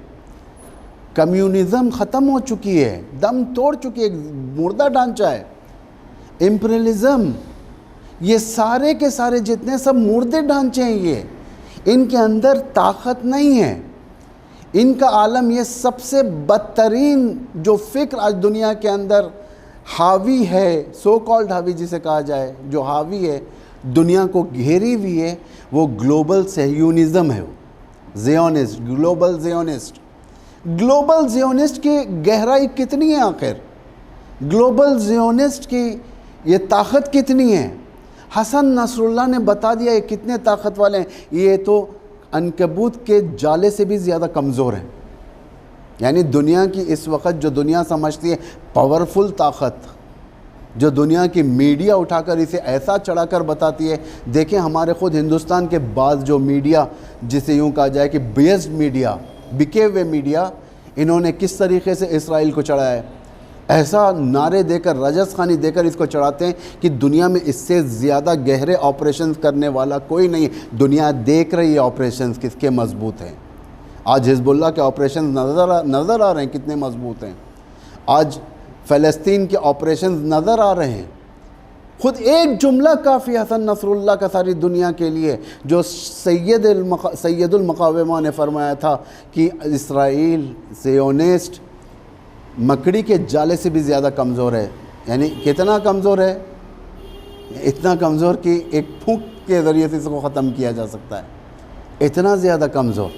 کمیونزم ختم ہو چکی ہے, دم توڑ چکی ہے, ایک مردہ ڈھانچہ ہے. امپریلزم, یہ سارے کے سارے جتنے سب مردے ڈھانچے ہیں, یہ ان کے اندر طاقت نہیں ہے. ان کا عالم یہ سب سے بدترین جو فکر آج دنیا کے اندر حاوی ہے, سو کالڈ حاوی جسے کہا جائے, جو حاوی ہے, دنیا کو گھیری ہوئی ہے, وہ گلوبل صہیونزم ہے. زیونسٹ, گلوبل زیونسٹ. گلوبل زیونسٹ کی گہرائی کتنی ہے آخر؟ گلوبل زیونسٹ کی یہ طاقت کتنی ہے؟ حسن نصر اللہ نے بتا دیا یہ کتنے طاقت والے ہیں. یہ تو عنکبوت کے جالے سے بھی زیادہ کمزور ہیں. یعنی دنیا کی اس وقت جو دنیا سمجھتی ہے پاورفل طاقت, جو دنیا کی میڈیا اٹھا کر اسے ایسا چڑھا کر بتاتی ہے. دیکھیں ہمارے خود ہندوستان کے بعض جو میڈیا, جسے یوں کہا جائے کہ بیسڈ میڈیا, بکے ہوئے میڈیا, انہوں نے کس طریقے سے اسرائیل کو چڑھایا ہے. ایسا نعرے دے کر, رجس خوانی دے کر اس کو چڑھاتے ہیں کہ دنیا میں اس سے زیادہ گہرے آپریشنز کرنے والا کوئی نہیں. دنیا دیکھ رہی ہے آپریشنز کس کے مضبوط ہیں. آج حزب اللہ کے آپریشنز نظر آ رہے ہیں کتنے مضبوط ہیں. آج فلسطین کے آپریشنز نظر آ رہے ہیں. خود ایک جملہ کافی حسن نصر اللہ کا ساری دنیا کے لیے, جو سید المقاومہ نے فرمایا تھا کہ اسرائیل زیونسٹ مکڑی کے جالے سے بھی زیادہ کمزور ہے. یعنی کتنا کمزور ہے؟ اتنا کمزور کہ ایک پھونک کے ذریعے سے اس کو ختم کیا جا سکتا ہے. اتنا زیادہ کمزور.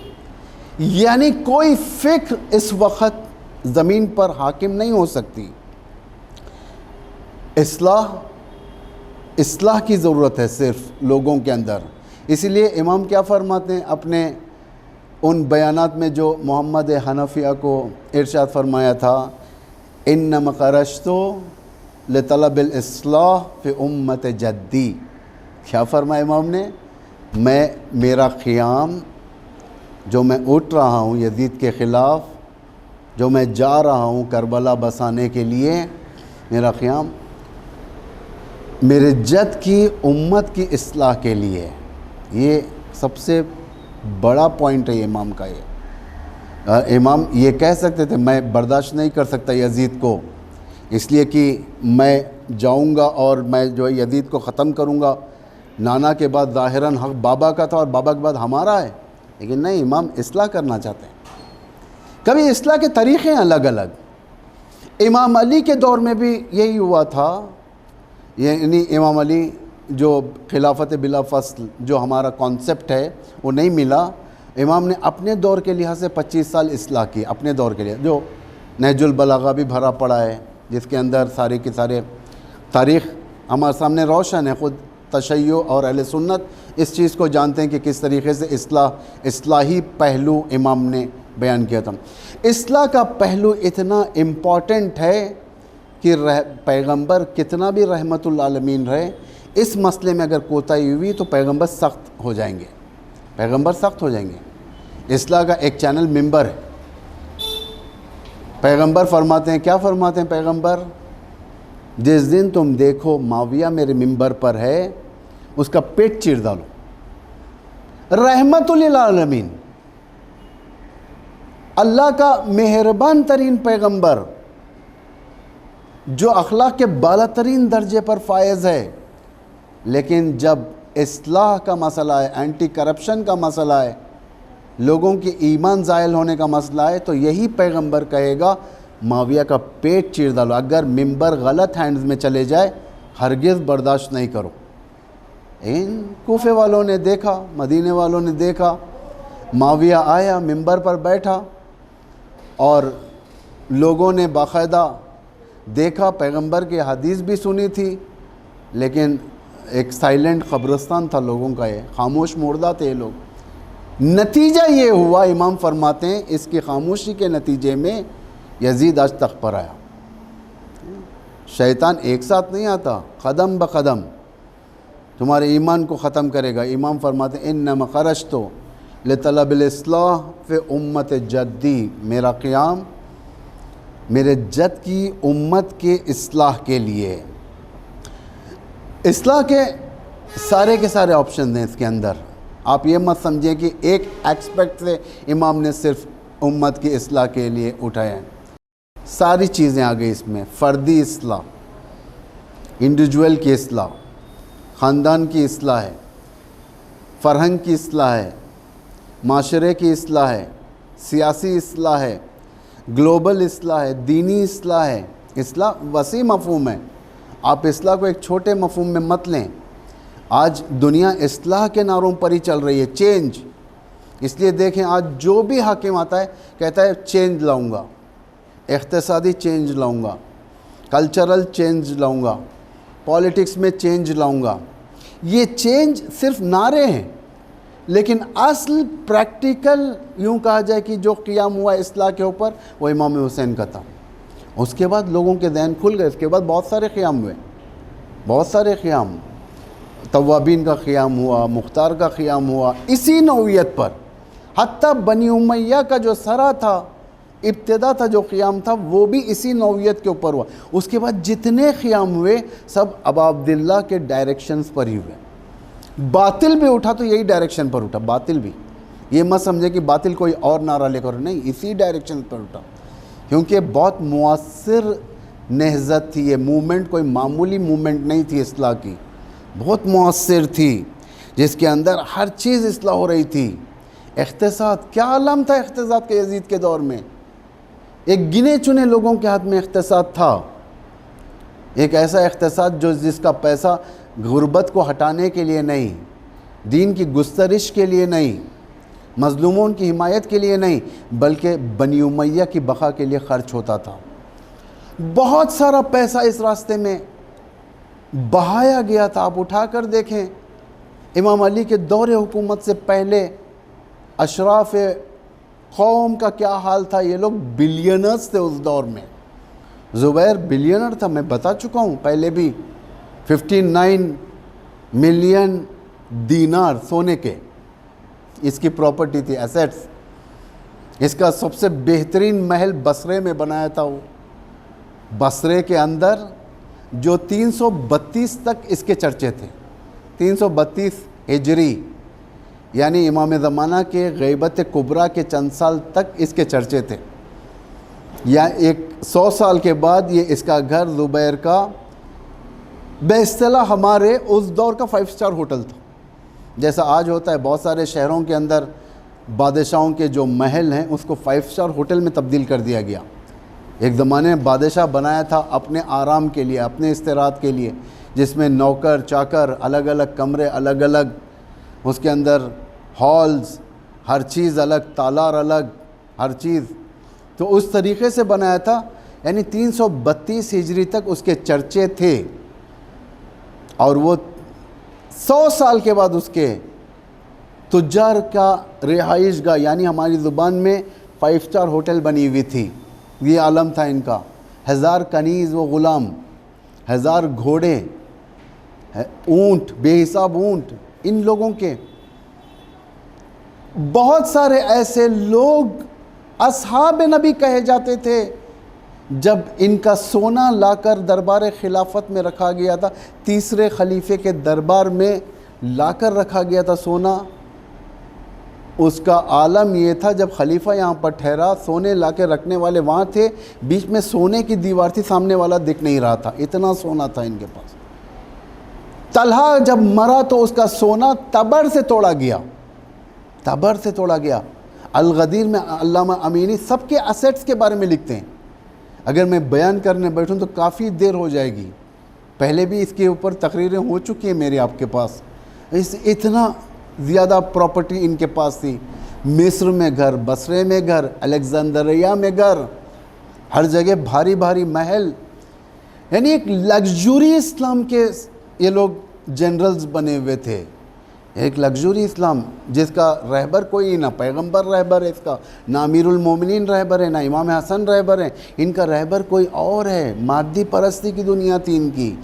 یعنی کوئی فکر اس وقت زمین پر حاکم نہیں ہو سکتی. اصلاح کی ضرورت ہے صرف لوگوں کے اندر. اسی لیے امام کیا فرماتے ہیں اپنے ان بیانات میں جو محمد حنفیہ کو ارشاد فرمایا تھا, انما خرجت لطلب الاصلاح فی امت جدی. کیا فرمایا امام نے؟ میرا قیام جو میں اٹھ رہا ہوں یزید کے خلاف, جو میں جا رہا ہوں کربلا بسانے کے لیے, میرا قیام میرے جد کی امت کی اصلاح کے لیے. یہ سب سے بڑا پوائنٹ ہے امام کا. یہ امام یہ کہہ سکتے تھے میں برداشت نہیں کر سکتا یزید کو, اس لیے کہ میں جاؤں گا اور میں جو ہے یزید کو ختم کروں گا. نانا کے بعد ظاہراً حق بابا کا تھا اور بابا کے بعد ہمارا ہے, لیکن نہیں, امام اصلاح کرنا چاہتے ہیں. کبھی اصلاح کے طریقے الگ الگ. امام علی کے دور میں بھی یہی ہوا تھا. یعنی امام علی جو خلافت بلا فصل جو ہمارا کانسیپٹ ہے وہ نہیں ملا. امام نے اپنے دور کے لحاظ سے 25 سال اصلاح کی, اپنے دور کے لیے. جو نہج البلاغہ بھی بھرا پڑا ہے, جس کے اندر سارے کے سارے تاریخ ہمارے سامنے روشن ہے. خود تشیع اور اہل سنت اس چیز کو جانتے ہیں کہ کس طریقے سے اصلاحی پہلو امام نے بیان کیا تھا. اصلاح کا پہلو اتنا امپورٹنٹ ہے کہ پیغمبر کتنا بھی رحمت العالمین رہے, اس مسئلے میں اگر کوتاہی ہوئی تو پیغمبر سخت ہو جائیں گے. پیغمبر سخت ہو جائیں گے. اصلاح کا ایک چینل ممبر ہے. پیغمبر فرماتے ہیں, کیا فرماتے ہیں پیغمبر؟ جس دن تم دیکھو معاویہ میرے ممبر پر ہے, اس کا پیٹ چیر ڈالو. رحمت للعالمین, اللہ کا مہربان ترین پیغمبر, جو اخلاق کے بالا ترین درجے پر فائز ہے, لیکن جب اصلاح کا مسئلہ ہے, اینٹی کرپشن کا مسئلہ ہے, لوگوں کی ایمان زائل ہونے کا مسئلہ ہے, تو یہی پیغمبر کہے گا معاویہ کا پیٹ چیر ڈالو. اگر ممبر غلط ہینڈز میں چلے جائے ہرگز برداشت نہیں کرو. ان کوفے والوں نے دیکھا, مدینے والوں نے دیکھا, معاویہ آیا ممبر پر بیٹھا اور لوگوں نے باقاعدہ دیکھا, پیغمبر کی حدیث بھی سنی تھی, لیکن ایک سائلنٹ قبرستان تھا لوگوں کا, یہ خاموش مردہ تھے یہ لوگ. نتیجہ یہ ہوا, امام فرماتے ہیں اس کی خاموشی کے نتیجے میں یزید آج تخت پر آیا. شیطان ایک ساتھ نہیں آتا, قدم بقدم تمہارے ایمان کو ختم کرے گا. امام فرماتے ہیں انما خرجت لطلب الاصلاح فی امت جدی, میرا قیام میرے جد کی امت کے اصلاح کے لیے. اصلاح کے سارے آپشن ہیں اس کے اندر. آپ یہ مت سمجھیں کہ ایک ایکسپیکٹ سے امام نے صرف امت کی اصلاح کے لیے اٹھایا ہے، ساری چیزیں آ گئی اس میں، فردی اصلاح، انڈیویجول کی اصلاح، خاندان کی اصلاح ہے، فرہنگ کی اصلاح ہے، معاشرے کی اصلاح ہے، سیاسی اصلاح ہے، گلوبل اصلاح ہے، دینی اصلاح ہے۔ اصلاح وسیع مفہوم ہے، آپ اصلاح کو ایک چھوٹے مفہوم میں مت لیں۔ آج دنیا اصلاح کے نعروں پر ہی چل رہی ہے، چینج۔ اس لیے دیکھیں آج جو بھی حاکم آتا ہے کہتا ہے چینج لاؤں گا، اقتصادی چینج لاؤں گا، کلچرل چینج لاؤں گا، پالیٹکس میں چینج لاؤں گا۔ یہ چینج صرف نعرے ہیں، لیکن اصل پریکٹیکل یوں کہا جائے کہ جو قیام ہوا اصلاح کے اوپر وہ امام حسین کا تھا۔ اس کے بعد لوگوں کے ذہن کھل گئے، اس کے بعد بہت سارے قیام ہوئے، بہت سارے قیام، توابین کا قیام ہوا، مختار کا قیام ہوا، اسی نوعیت پر۔ حتیٰ بنی امیہ کا جو سرا تھا، ابتدا تھا جو قیام تھا، وہ بھی اسی نوعیت کے اوپر ہوا۔ اس کے بعد جتنے قیام ہوئے سب ابا عبداللہ کے ڈائریکشنز پر ہی ہوئے۔ باطل بھی اٹھا تو یہی ڈائریکشن پر اٹھا، باطل بھی، یہ مت سمجھے کہ باطل کوئی اور نعرہ لے کر، نہیں، اسی ڈائریکشن پر اٹھا، کیونکہ بہت مؤثر نہضت تھی یہ موومنٹ، کوئی معمولی موومنٹ نہیں تھی اصلاح کی، بہت مؤثر تھی، جس کے اندر ہر چیز اصلاح ہو رہی تھی۔ اقتصاد، کیا عالم تھا اقتصاد کے یزید کے دور میں، ایک گنے چنے لوگوں کے ہاتھ میں اقتصاد تھا، ایک ایسا اقتصاد جس کا پیسہ غربت کو ہٹانے کے لیے نہیں، دین کی گسترش کے لیے نہیں، مظلوموں کی حمایت کے لیے نہیں، بلکہ بنی امیہ کی بقا کے لیے خرچ ہوتا تھا۔ بہت سارا پیسہ اس راستے میں بہایا گیا تھا۔ آپ اٹھا کر دیکھیں امام علی کے دور حکومت سے پہلے اشراف قوم کا کیا حال تھا، یہ لوگ بلینرز تھے اس دور میں۔ زبیر بلینر تھا، میں بتا چکا ہوں پہلے بھی، 59 ملین دینار سونے کے اس کی پراپرٹی تھی، ایسیٹس۔ اس کا سب سے بہترین محل بصرے میں بنایا تھا وہ، بصرے کے اندر، جو 332 تک اس کے چرچے تھے، 332 ہجری، یعنی امام زمانہ کے غیبت کبریٰ کے چند سال تک اس کے چرچے تھے، یا 100 سال کے بعد یہ اس کا گھر زبیر کا بے اصطلاح ہمارے اس دور کا 5 اسٹار ہوٹل تھا۔ جیسا آج ہوتا ہے بہت سارے شہروں کے اندر بادشاہوں کے جو محل ہیں اس کو 5 اسٹار ہوٹل میں تبدیل کر دیا گیا۔ ایک زمانے میں بادشاہ بنایا تھا اپنے آرام کے لیے، اپنے استراحت کے لیے، جس میں نوکر چاکر، الگ الگ کمرے، الگ الگ اس کے اندر ہالز، ہر چیز الگ، تالار الگ، ہر چیز، تو اس طریقے سے بنایا تھا۔ یعنی 332 ہجری تک اس کے چرچے تھے، اور وہ 100 سال کے بعد اس کے تجار کا رہائش گاہ، یعنی ہماری زبان میں 5 اسٹار ہوٹل بنی ہوئی تھی۔ یہ عالم تھا ان کا، 1000 کنیز و غلام، 1000 گھوڑے، اونٹ، بے حساب اونٹ ان لوگوں کے۔ بہت سارے ایسے لوگ اصحاب نبی کہے جاتے تھے، جب ان کا سونا لا کر دربار خلافت میں رکھا گیا تھا، تیسرے خلیفے کے دربار میں لا کر رکھا گیا تھا سونا، اس کا عالم یہ تھا جب خلیفہ یہاں پر ٹھہرا، سونے لا کے رکھنے والے وہاں تھے، بیچ میں سونے کی دیوار تھی، سامنے والا دکھ نہیں رہا تھا، اتنا سونا تھا ان کے پاس۔ طلحہ جب مرا تو اس کا سونا تبر سے توڑا گیا، تبر سے توڑا گیا۔ الغدیر میں علامہ امینی سب کے اسیٹس کے بارے میں لکھتے ہیں، اگر میں بیان کرنے بیٹھوں تو کافی دیر ہو جائے گی، پہلے بھی اس کے اوپر تقریریں ہو چکی ہیں میرے آپ کے پاس۔ اتنا زیادہ پراپرٹی ان کے پاس تھی، مصر میں گھر، بصرے میں گھر، الیگزینڈریا میں گھر، ہر جگہ بھاری بھاری محل، یعنی ایک لگژوری اسلام کے یہ لوگ جنرلز بنے ہوئے تھے، ایک لگژوری اسلام جس کا رہبر کوئی نہ پیغمبر رہبر ہے اس کا، نہ امیر المومنین رہبر ہے، نہ امام حسن رہبر ہے، ان کا رہبر کوئی اور ہے، مادی پرستی کی دنیا تھی ان کی۔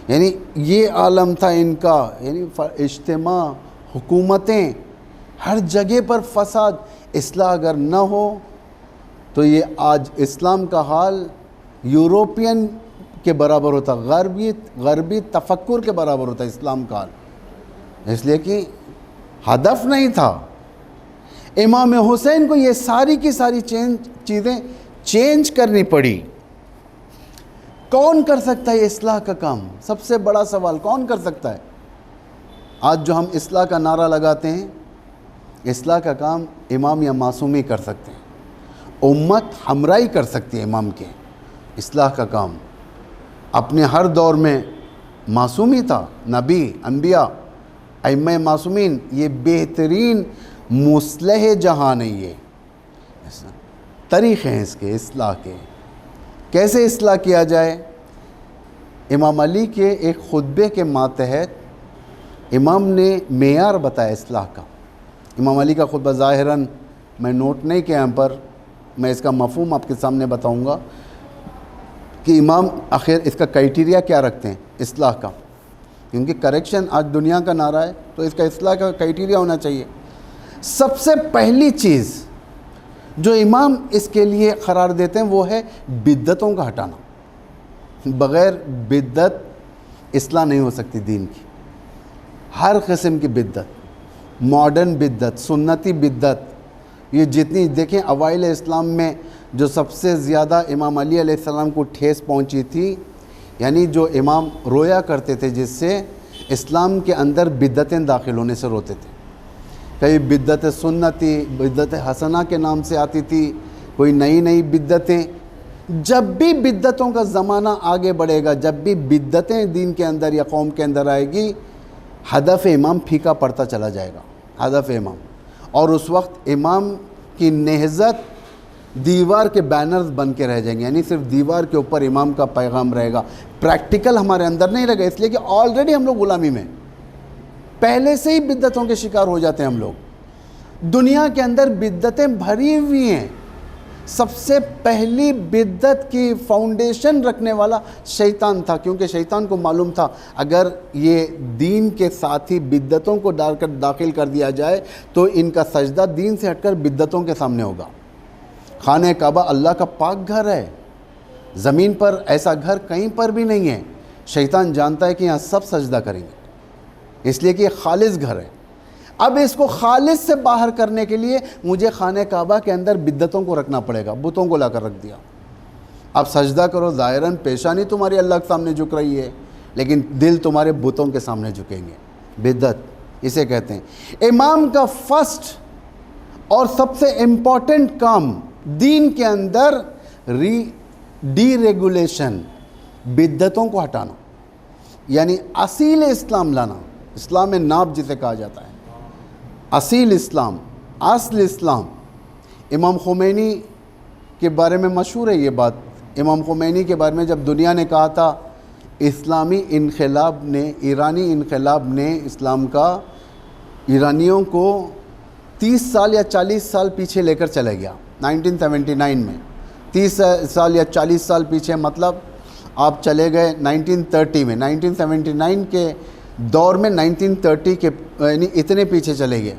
یعنی یہ عالم تھا ان کا، یعنی اجتماع، حکومتیں، ہر جگہ پر فساد۔ اصلاح اگر نہ ہو تو یہ آج اسلام کا حال یوروپین کے برابر ہوتا، غربی تفکر کے برابر ہوتا اسلام کا حال، اس لیے کہ ہدف نہیں تھا. امام حسین کو یہ ساری کی ساری چیزیں چینج کرنی پڑی. کون کر سکتا ہے اصلاح کا کام؟ سب سے بڑا سوال کون کر سکتا ہے؟ آج جو ہم اصلاح کا نعرہ لگاتے ہیں، اصلاح کا کام امام یا معصوم ہی کر سکتے ہیں. امت ہمراہی کر سکتی ہے امام کے. اصلاح کا کام اپنے ہر دور میں معصوم ہی تھا. نبی، انبیاء، ائمہ معصومین، یہ بہترین مصلح جہان ہے. یہ طریقے ہیں اس کے اصلاح کے. کیسے اصلاح کیا جائے؟ امام علی کے ایک خطبے کے ماتحت امام نے معیار بتایا اصلاح کا. امام علی کا خطبہ ظاہراً میں نوٹ نہیں کیا یہاں پر، میں اس کا مفہوم آپ کے سامنے بتاؤں گا کہ امام آخر اس کا کرائٹیریا کیا رکھتے ہیں اصلاح کا، کیونکہ کریکشن آج دنیا کا نعرہ ہے تو اس کا اصلاح کا کرائٹیریا ہونا چاہیے. سب سے پہلی چیز جو امام اس کے لیے قرار دیتے ہیں وہ ہے بدعتوں کا ہٹانا. بغیر بدعت اصلاح نہیں ہو سکتی دین کی. ہر قسم کی بدعت، ماڈرن بدعت، سنتی بدعت، یہ جتنی دیکھیں اوائل اسلام میں جو سب سے زیادہ امام علی علیہ السلام کو ٹھیس پہنچی تھی، یعنی جو امام رویا کرتے تھے جس سے اسلام کے اندر بدعتیں داخل ہونے سے روتے تھے. کئی بدعت سنتی، بدعت حسنہ کے نام سے آتی تھی، کوئی نئی بدعتیں. جب بھی بدعتوں کا زمانہ آگے بڑھے گا، جب بھی بدعتیں دین کے اندر یا قوم کے اندر آئے گی، ہدف امام پھیکا پڑتا چلا جائے گا. ہدف امام، اور اس وقت امام کی نہضت دیوار کے بینرز بن کے رہ جائیں گے. یعنی صرف دیوار کے اوپر امام کا پیغام رہے گا، پریکٹیکل ہمارے اندر نہیں رہے گا. اس لیے کہ آلریڈی ہم لوگ غلامی میں پہلے سے ہی بدعتوں کے شکار ہو جاتے ہیں. ہم لوگ دنیا کے اندر بدعتیں بھری ہوئی ہیں. سب سے پہلی بدعت کی فاؤنڈیشن رکھنے والا شیطان تھا، کیونکہ شیطان کو معلوم تھا اگر یہ دین کے ساتھ ہی بدعتوں کو ڈال کر داخل کر دیا جائے تو ان کا سجدہ دین سے ہٹ کر بدعتوں کے سامنے ہوگا. خانہ کعبہ اللہ کا پاک گھر ہے، زمین پر ایسا گھر کہیں پر بھی نہیں ہے. شیطان جانتا ہے کہ یہاں سب سجدہ کریں گے، اس لیے کہ یہ خالص گھر ہے. اب اس کو خالص سے باہر کرنے کے لیے مجھے خانہ کعبہ کے اندر بدعتوں کو رکھنا پڑے گا. بتوں کو لا کر رکھ دیا. اب سجدہ کرو، ظاہراً پیشانی تمہاری اللہ کے سامنے جھک رہی ہے لیکن دل تمہارے بتوں کے سامنے جھکیں گے. بدعت اسے کہتے ہیں. امام کا فرسٹ اور سب سے امپورٹنٹ کام دین کے اندر ڈی ریگولیشن، بدعتوں کو ہٹانا، یعنی اصیل اسلام لانا. اسلام ناب جسے کہا جاتا ہے، اصیل اسلام، اصل اسلام. امام خمینی کے بارے میں مشہور ہے یہ بات. امام خمینی کے بارے میں جب دنیا نے کہا تھا اسلامی انقلاب نے، ایرانی انقلاب نے اسلام کا ایرانیوں کو 30 سال یا 40 سال پیچھے لے کر چلے گیا. 1979 میں 30 سال یا 40 سال پیچھے، مطلب آپ چلے گئے 1930 میں. 1979 کے دور میں 1930 کے یعنی اتنے پیچھے چلے گئے.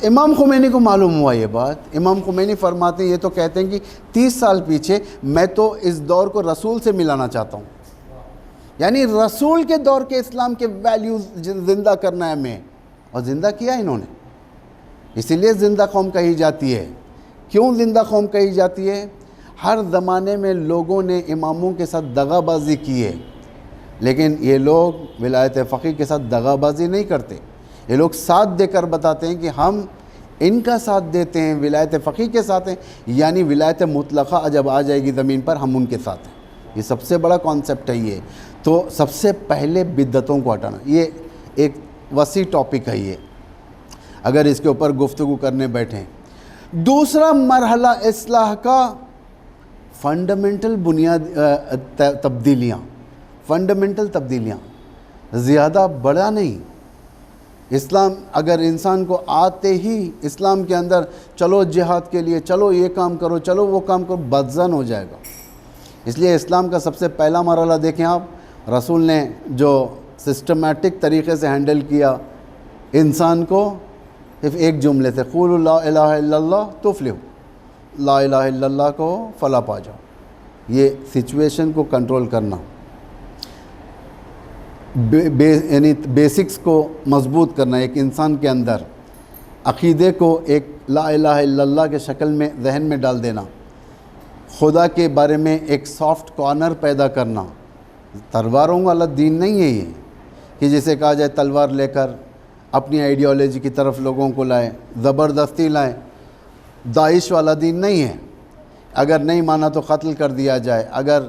امام خمینی کو معلوم ہوا یہ بات. امام خمینی فرماتے ہیں، یہ تو کہتے ہیں کہ 30 سال پیچھے، میں تو اس دور کو رسول سے ملانا چاہتا ہوں. یعنی رسول کے دور کے اسلام کے ویلیوز زندہ کرنا ہے ہمیں، اور زندہ کیا انہوں نے. اسی لیے زندہ قوم کہی جاتی ہے. کیوں زندہ قوم کہی جاتی ہے؟ ہر زمانے میں لوگوں نے اماموں کے ساتھ دغا بازی کی ہے، لیکن یہ لوگ ولایت فقیہ کے ساتھ دغا بازی نہیں کرتے. یہ لوگ ساتھ دے کر بتاتے ہیں کہ ہم ان کا ساتھ دیتے ہیں، ولایت فقیہ کے ساتھ ہیں. یعنی ولایت مطلقہ جب آ جائے گی زمین پر، ہم ان کے ساتھ ہیں. یہ سب سے بڑا کانسیپٹ ہے یہ. تو سب سے پہلے بدعتوں کو ہٹانا، یہ ایک وسیع ٹاپک ہے یہ، اگر اس کے اوپر گفتگو کرنے بیٹھیں. دوسرا مرحلہ اصلاح کا فنڈامنٹل تبدیلیاں، زیادہ بڑا نہیں. اسلام اگر انسان کو آتے ہی اسلام کے اندر چلو جہاد کے لیے، چلو یہ کام کرو، چلو وہ کام کرو، بدزن ہو جائے گا. اس لیے اسلام کا سب سے پہلا مرحلہ دیکھیں آپ، رسول نے جو سسٹمیٹک طریقے سے ہینڈل کیا انسان کو، صرف ایک جملے سے، قولوا لا الہ الا اللہ تفلحوا، لا الہ الا اللہ کو فلاح پا جاؤ. یہ سچویشن کو کنٹرول کرنا. یعنی بیسکس کو مضبوط کرنا، ایک انسان کے اندر عقیدے کو ایک لا الہ الا اللہ کے شکل میں ذہن میں ڈال دینا، خدا کے بارے میں ایک سافٹ کارنر پیدا کرنا۔ تلواروں والا دین نہیں ہے یہ کہ جسے کہا جائے تلوار لے کر اپنی آئیڈیالوجی کی طرف لوگوں کو لائے، زبردستی لائے۔ داعش والا دین نہیں ہے، اگر نہیں مانا تو قتل کر دیا جائے، اگر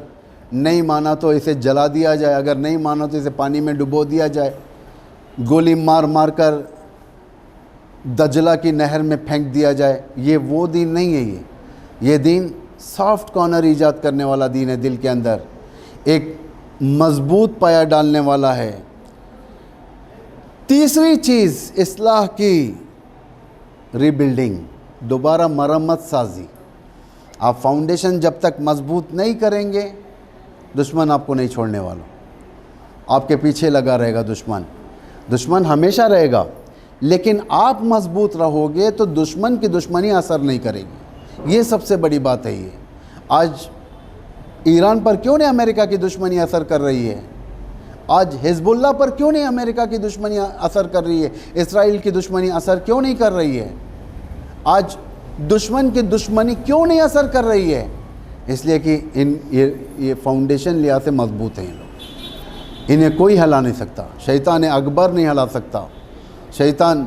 نہیں مانا تو اسے جلا دیا جائے، اگر نہیں مانا تو اسے پانی میں ڈبو دیا جائے، گولی مار مار کر دجلہ کی نہر میں پھینک دیا جائے۔ یہ وہ دین نہیں ہے، یہ دین سافٹ کارنر ایجاد کرنے والا دین ہے، دل کے اندر ایک مضبوط پایا ڈالنے والا ہے۔ تیسری چیز اصلاح کی، ری بلڈنگ، دوبارہ مرمت سازی۔ آپ فاؤنڈیشن جب تک مضبوط نہیں کریں گے دشمن آپ کو نہیں چھوڑنے والا، آپ کے پیچھے لگا رہے گا دشمن ہمیشہ رہے گا، لیکن آپ مضبوط رہو گے تو دشمن کی دشمنی اثر نہیں کرے گی۔ یہ سب سے بڑی بات ہے۔ یہ آج ایران پر کیوں نہیں امریکہ کی دشمنی اثر کر رہی ہے؟ آج حزب اللہ پر کیوں نہیں امریکہ کی دشمنی اثر کر رہی ہے؟ اسرائیل کی دشمنی اثر کیوں نہیں کر رہی ہے؟ آج دشمن کی دشمنی کیوں نہیں اثر کر رہی ہے؟ اس لیے کہ یہ فاؤنڈیشن لحاظ سے مضبوط ہیں یہ لوگ، انہیں کوئی ہلا نہیں سکتا۔ شیطان اکبر نہیں ہلا سکتا، شیطان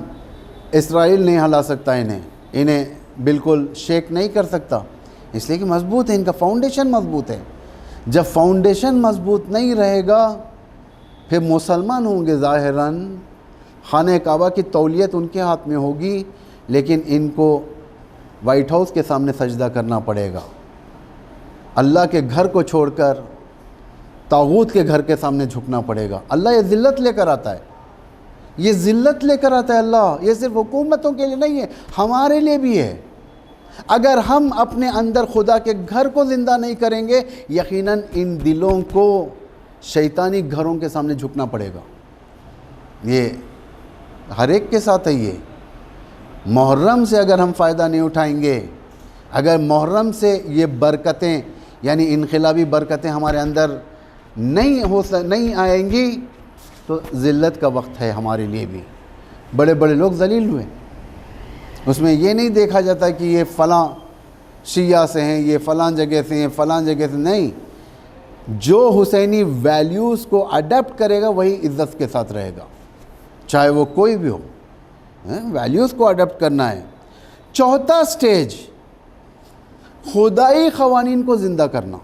اسرائیل نہیں ہلا سکتا، انہیں بالکل شیک نہیں کر سکتا، اس لیے کہ مضبوط ہے، ان کا فاؤنڈیشن مضبوط ہے۔ جب فاؤنڈیشن مضبوط نہیں رہے گا پھر مسلمان ہوں گے ظاہراً، خانہ کعبہ کی تولیت ان کے ہاتھ میں ہوگی، لیکن ان کو وائٹ ہاؤس کے سامنے سجدہ کرنا پڑے گا، اللہ کے گھر کو چھوڑ کر طاغوت کے گھر کے سامنے جھکنا پڑے گا۔ اللہ یہ ذلت لے کر آتا ہے، یہ ذلت لے کر آتا ہے اللہ، یہ صرف حکومتوں کے لیے نہیں ہے، ہمارے لیے بھی ہے۔ اگر ہم اپنے اندر خدا کے گھر کو زندہ نہیں کریں گے یقیناً ان دلوں کو شیطانی گھروں کے سامنے جھکنا پڑے گا۔ یہ ہر ایک کے ساتھ ہے۔ یہ محرم سے اگر ہم فائدہ نہیں اٹھائیں گے، اگر محرم سے یہ برکتیں یعنی انقلابی برکتیں ہمارے اندر نہیں آئیں گی تو ذلت کا وقت ہے ہمارے لیے بھی۔ بڑے بڑے لوگ ذلیل ہوئے، اس میں یہ نہیں دیکھا جاتا کہ یہ فلاں شیعہ سے ہیں، یہ فلاں جگہ سے ہیں، فلاں جگہ سے نہیں۔ جو حسینی ویلیوز کو اڈاپٹ کرے گا وہی عزت کے ساتھ رہے گا، چاہے وہ کوئی بھی ہو۔ ویلیوز کو اڈاپٹ کرنا ہے۔ چوتھا سٹیج خدائی قوانین کو زندہ کرنا،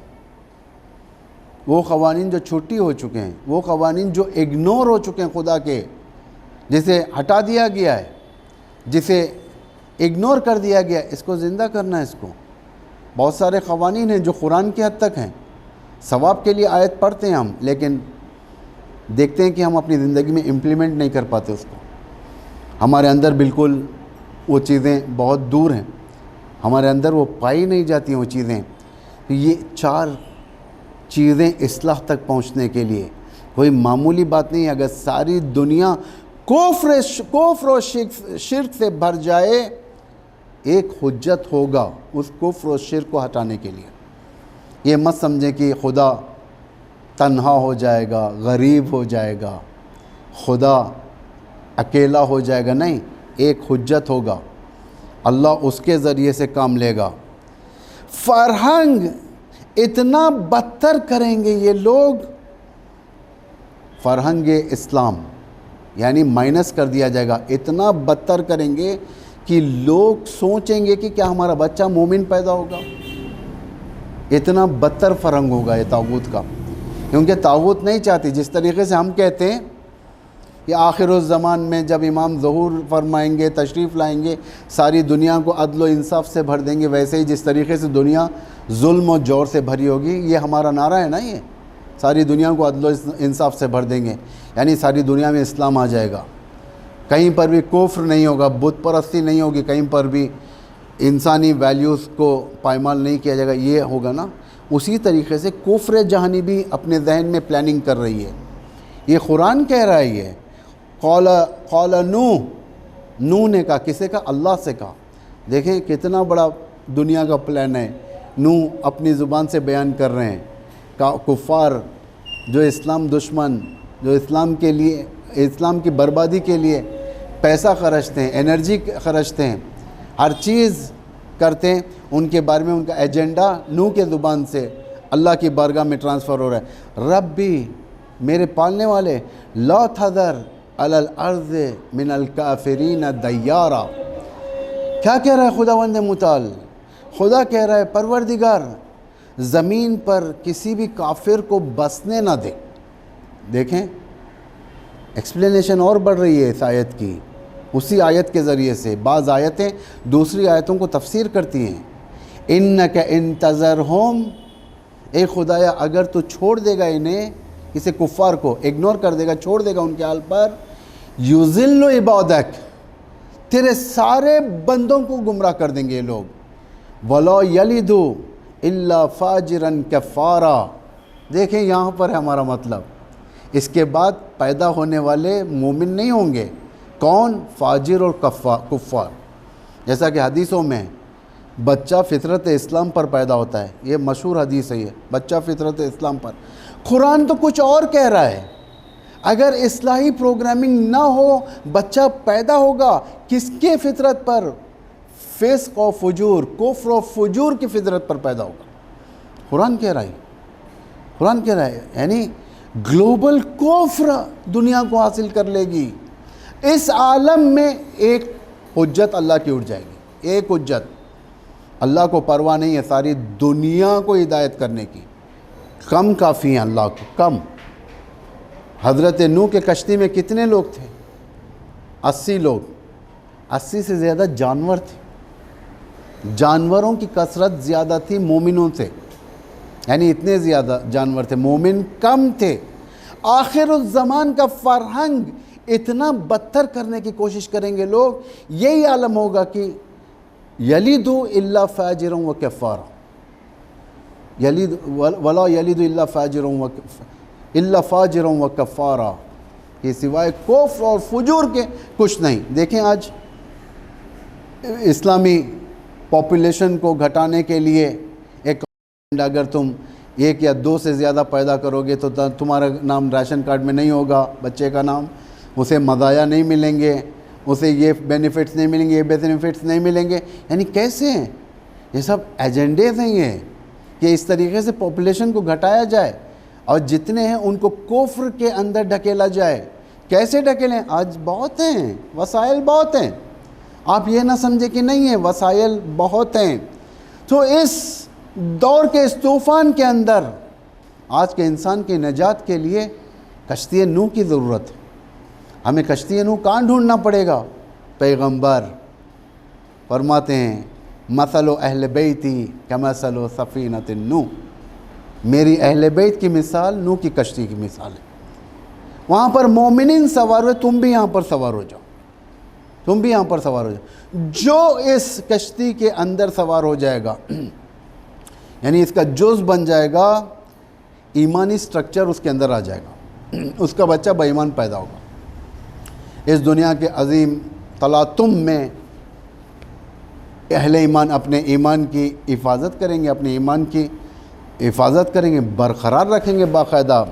وہ قوانین جو چھٹی ہو چکے ہیں، وہ قوانین جو اگنور ہو چکے ہیں خدا کے، جسے ہٹا دیا گیا ہے، جسے اگنور کر دیا گیا، اس کو زندہ کرنا ہے۔ اس کو بہت سارے قوانین ہیں جو قرآن کی حد تک ہیں، ثواب کے لیے آیت پڑھتے ہیں ہم، لیکن دیکھتے ہیں کہ ہم اپنی زندگی میں امپلیمنٹ نہیں کر پاتے اس کو، ہمارے اندر بالکل وہ چیزیں بہت دور ہیں، ہمارے اندر وہ پائی نہیں جاتی ہیں وہ چیزیں۔ یہ 4 چیزیں اصلاح تک پہنچنے کے لیے کوئی معمولی بات نہیں ہے۔ اگر ساری دنیا کفر و شرک سے بھر جائے، ایک حجت ہوگا اس کفر و شرک کو ہٹانے کے لیے۔ یہ مت سمجھیں کہ خدا تنہا ہو جائے گا، غریب ہو جائے گا، خدا اکیلا ہو جائے گا، نہیں، ایک حجت ہوگا، اللہ اس کے ذریعے سے کام لے گا۔ فرہنگ اتنا بدتر کریں گے یہ لوگ، فرہنگ اسلام یعنی مائنس کر دیا جائے گا، اتنا بدتر کریں گے کہ لوگ سوچیں گے کہ کیا ہمارا بچہ مومن پیدا ہوگا۔ اتنا بدتر فرہنگ ہوگا یہ طاغوت کا، کیونکہ طاغوت نہیں چاہتی جس طریقے سے ہم کہتے ہیں کہ آخر الزمان میں جب امام ظہور فرمائیں گے، تشریف لائیں گے، ساری دنیا کو عدل و انصاف سے بھر دیں گے، ویسے ہی جس طریقے سے دنیا ظلم و جور سے بھری ہوگی، یہ ہمارا نعرہ ہے نا، یہ ساری دنیا کو عدل و انصاف سے بھر دیں گے، یعنی ساری دنیا میں اسلام آ جائے گا، کہیں پر بھی کفر نہیں ہوگا، بت پرستی نہیں ہوگی، کہیں پر بھی انسانی ویلیوز کو پائمال نہیں کیا جائے گا، یہ ہوگا نا۔ اسی طریقے سے کفر جہانی بھی اپنے ذہن میں پلاننگ کر رہی ہے، یہ قرآن کہہ رہا ہے۔ یہ قال نوح نے کہا، کسے کہا؟ اللہ سے کہا۔ دیکھیں کتنا بڑا دنیا کا پلان ہے، نوح اپنی زبان سے بیان کر رہے ہیں۔ کفار جو اسلام دشمن جو اسلام کے لیے، اسلام کی بربادی کے لیے پیسہ خرچتے ہیں، انرجی خرچتے ہیں، ہر چیز کرتے ہیں، ان کے بارے میں ان کا ایجنڈا نوح کے زبان سے اللہ کی بارگاہ میں ٹرانسفر ہو رہا ہے۔ ربی، میرے پالنے والے، لا تذر علی الارض من الکافرین دیارا۔ کیا کہہ رہا ہے خداوند متعال؟ خدا کہہ رہا ہے پروردگار زمین پر کسی بھی کافر کو بسنے نہ دے۔ دیکھیں ایکسپلینیشن اور بڑھ رہی ہے اس آیت کی، اسی آیت کے ذریعے سے بعض آیتیں دوسری آیتوں کو تفسیر کرتی ہیں۔ انک ان تذرہم، اے خدایا اگر تو چھوڑ دے گا انہیں، کسی کفار کو اگنور کر دے گا، چھوڑ دے گا ان کے حال پر، یذل عبادک، تیرے سارے بندوں کو گمراہ کر دیں گے یہ لوگ۔ ولا یلدوا الا فاجرا کفارا۔ دیکھیں یہاں پر ہے ہمارا مطلب، اس کے بعد پیدا ہونے والے مومن نہیں ہوں گے۔ کون؟ فاجر اور کفار۔ جیسا کہ حدیثوں میں بچہ فطرت اسلام پر پیدا ہوتا ہے، یہ مشہور حدیث ہے، یہ بچہ فطرت اسلام پر۔ قرآن تو کچھ اور کہہ رہا ہے، اگر اصلاحی پروگرامنگ نہ ہو بچہ پیدا ہوگا کس کے فطرت پر؟ فسق و فجور، کفر و فجور کی فطرت پر پیدا ہوگا۔ قرآن کہہ رہا ہے، قرآن کہہ رہا ہے، یعنی گلوبل کفر دنیا کو حاصل کر لے گی۔ اس عالم میں ایک حجت اللہ کی اٹھ جائے گی، ایک حجت، اللہ کو پرواہ نہیں ہے ساری دنیا کو ہدایت کرنے کی، کم کافی ہیں اللہ کو، کم۔ حضرت نوح کے کشتی میں کتنے لوگ تھے؟ 80 لوگ، 80 سے زیادہ جانور تھے، جانوروں کی کثرت زیادہ تھی مومنوں سے، یعنی اتنے زیادہ جانور تھے، مومن کم تھے۔ آخر الزمان کا فرہنگ اتنا بدتر کرنے کی کوشش کریں گے لوگ، یہی عالم ہوگا کہ یلیدوا الا فاجرا و کفارا، ولا یلد الا فاجرا و کفارا، یہ سوائے کفر اور فجور کے کچھ نہیں۔ دیکھیں آج اسلامی پاپولیشن کو گھٹانے کے لیے ایک اگر تم 1 یا 2 سے زیادہ پیدا کرو گے تو تمہارا نام ریشن کارڈ میں نہیں ہوگا، بچے کا نام، اسے مزایا نہیں ملیں گے، اسے یہ بینیفٹس نہیں ملیں گے، یہ بینیفٹس نہیں ملیں گے۔ یعنی کیسے ہیں یہ سب ایجنڈیز ہیں یہ، کہ اس طریقے سے پاپولیشن کو گھٹایا جائے اور جتنے ہیں ان کو کفر کے اندر ڈھکیلا جائے۔ کیسے ڈھکیلیں؟ آج بہت ہیں، وسائل بہت ہیں، آپ یہ نہ سمجھے کہ نہیں ہیں، وسائل بہت ہیں۔ تو اس دور کے اس طوفان کے اندر آج کے انسان کی نجات کے لیے کشتی نوح کی ضرورت ہے۔ ہمیں کشتی نوح کہاں ڈھونڈنا پڑے گا؟ پیغمبر فرماتے ہیں مثل اہل بیتی کمثل سفینۃ نوح، میری اہل بیت کی مثال نوح کی کشتی کی مثال ہے۔ وہاں پر مومنین سوار ہوئے، تم بھی یہاں پر سوار ہو جاؤ، تم بھی یہاں پر سوار ہو جاؤ۔ جو اس کشتی کے اندر سوار ہو جائے گا، یعنی اس کا جز بن جائے گا، ایمانی سٹرکچر اس کے اندر آ جائے گا، اس کا بچہ بے ایمان پیدا ہوگا۔ اس دنیا کے عظیم تلاطم میں اہل ایمان اپنے ایمان کی حفاظت کریں گے، اپنے ایمان کی حفاظت کریں گے، برقرار رکھیں گے باقاعدہ۔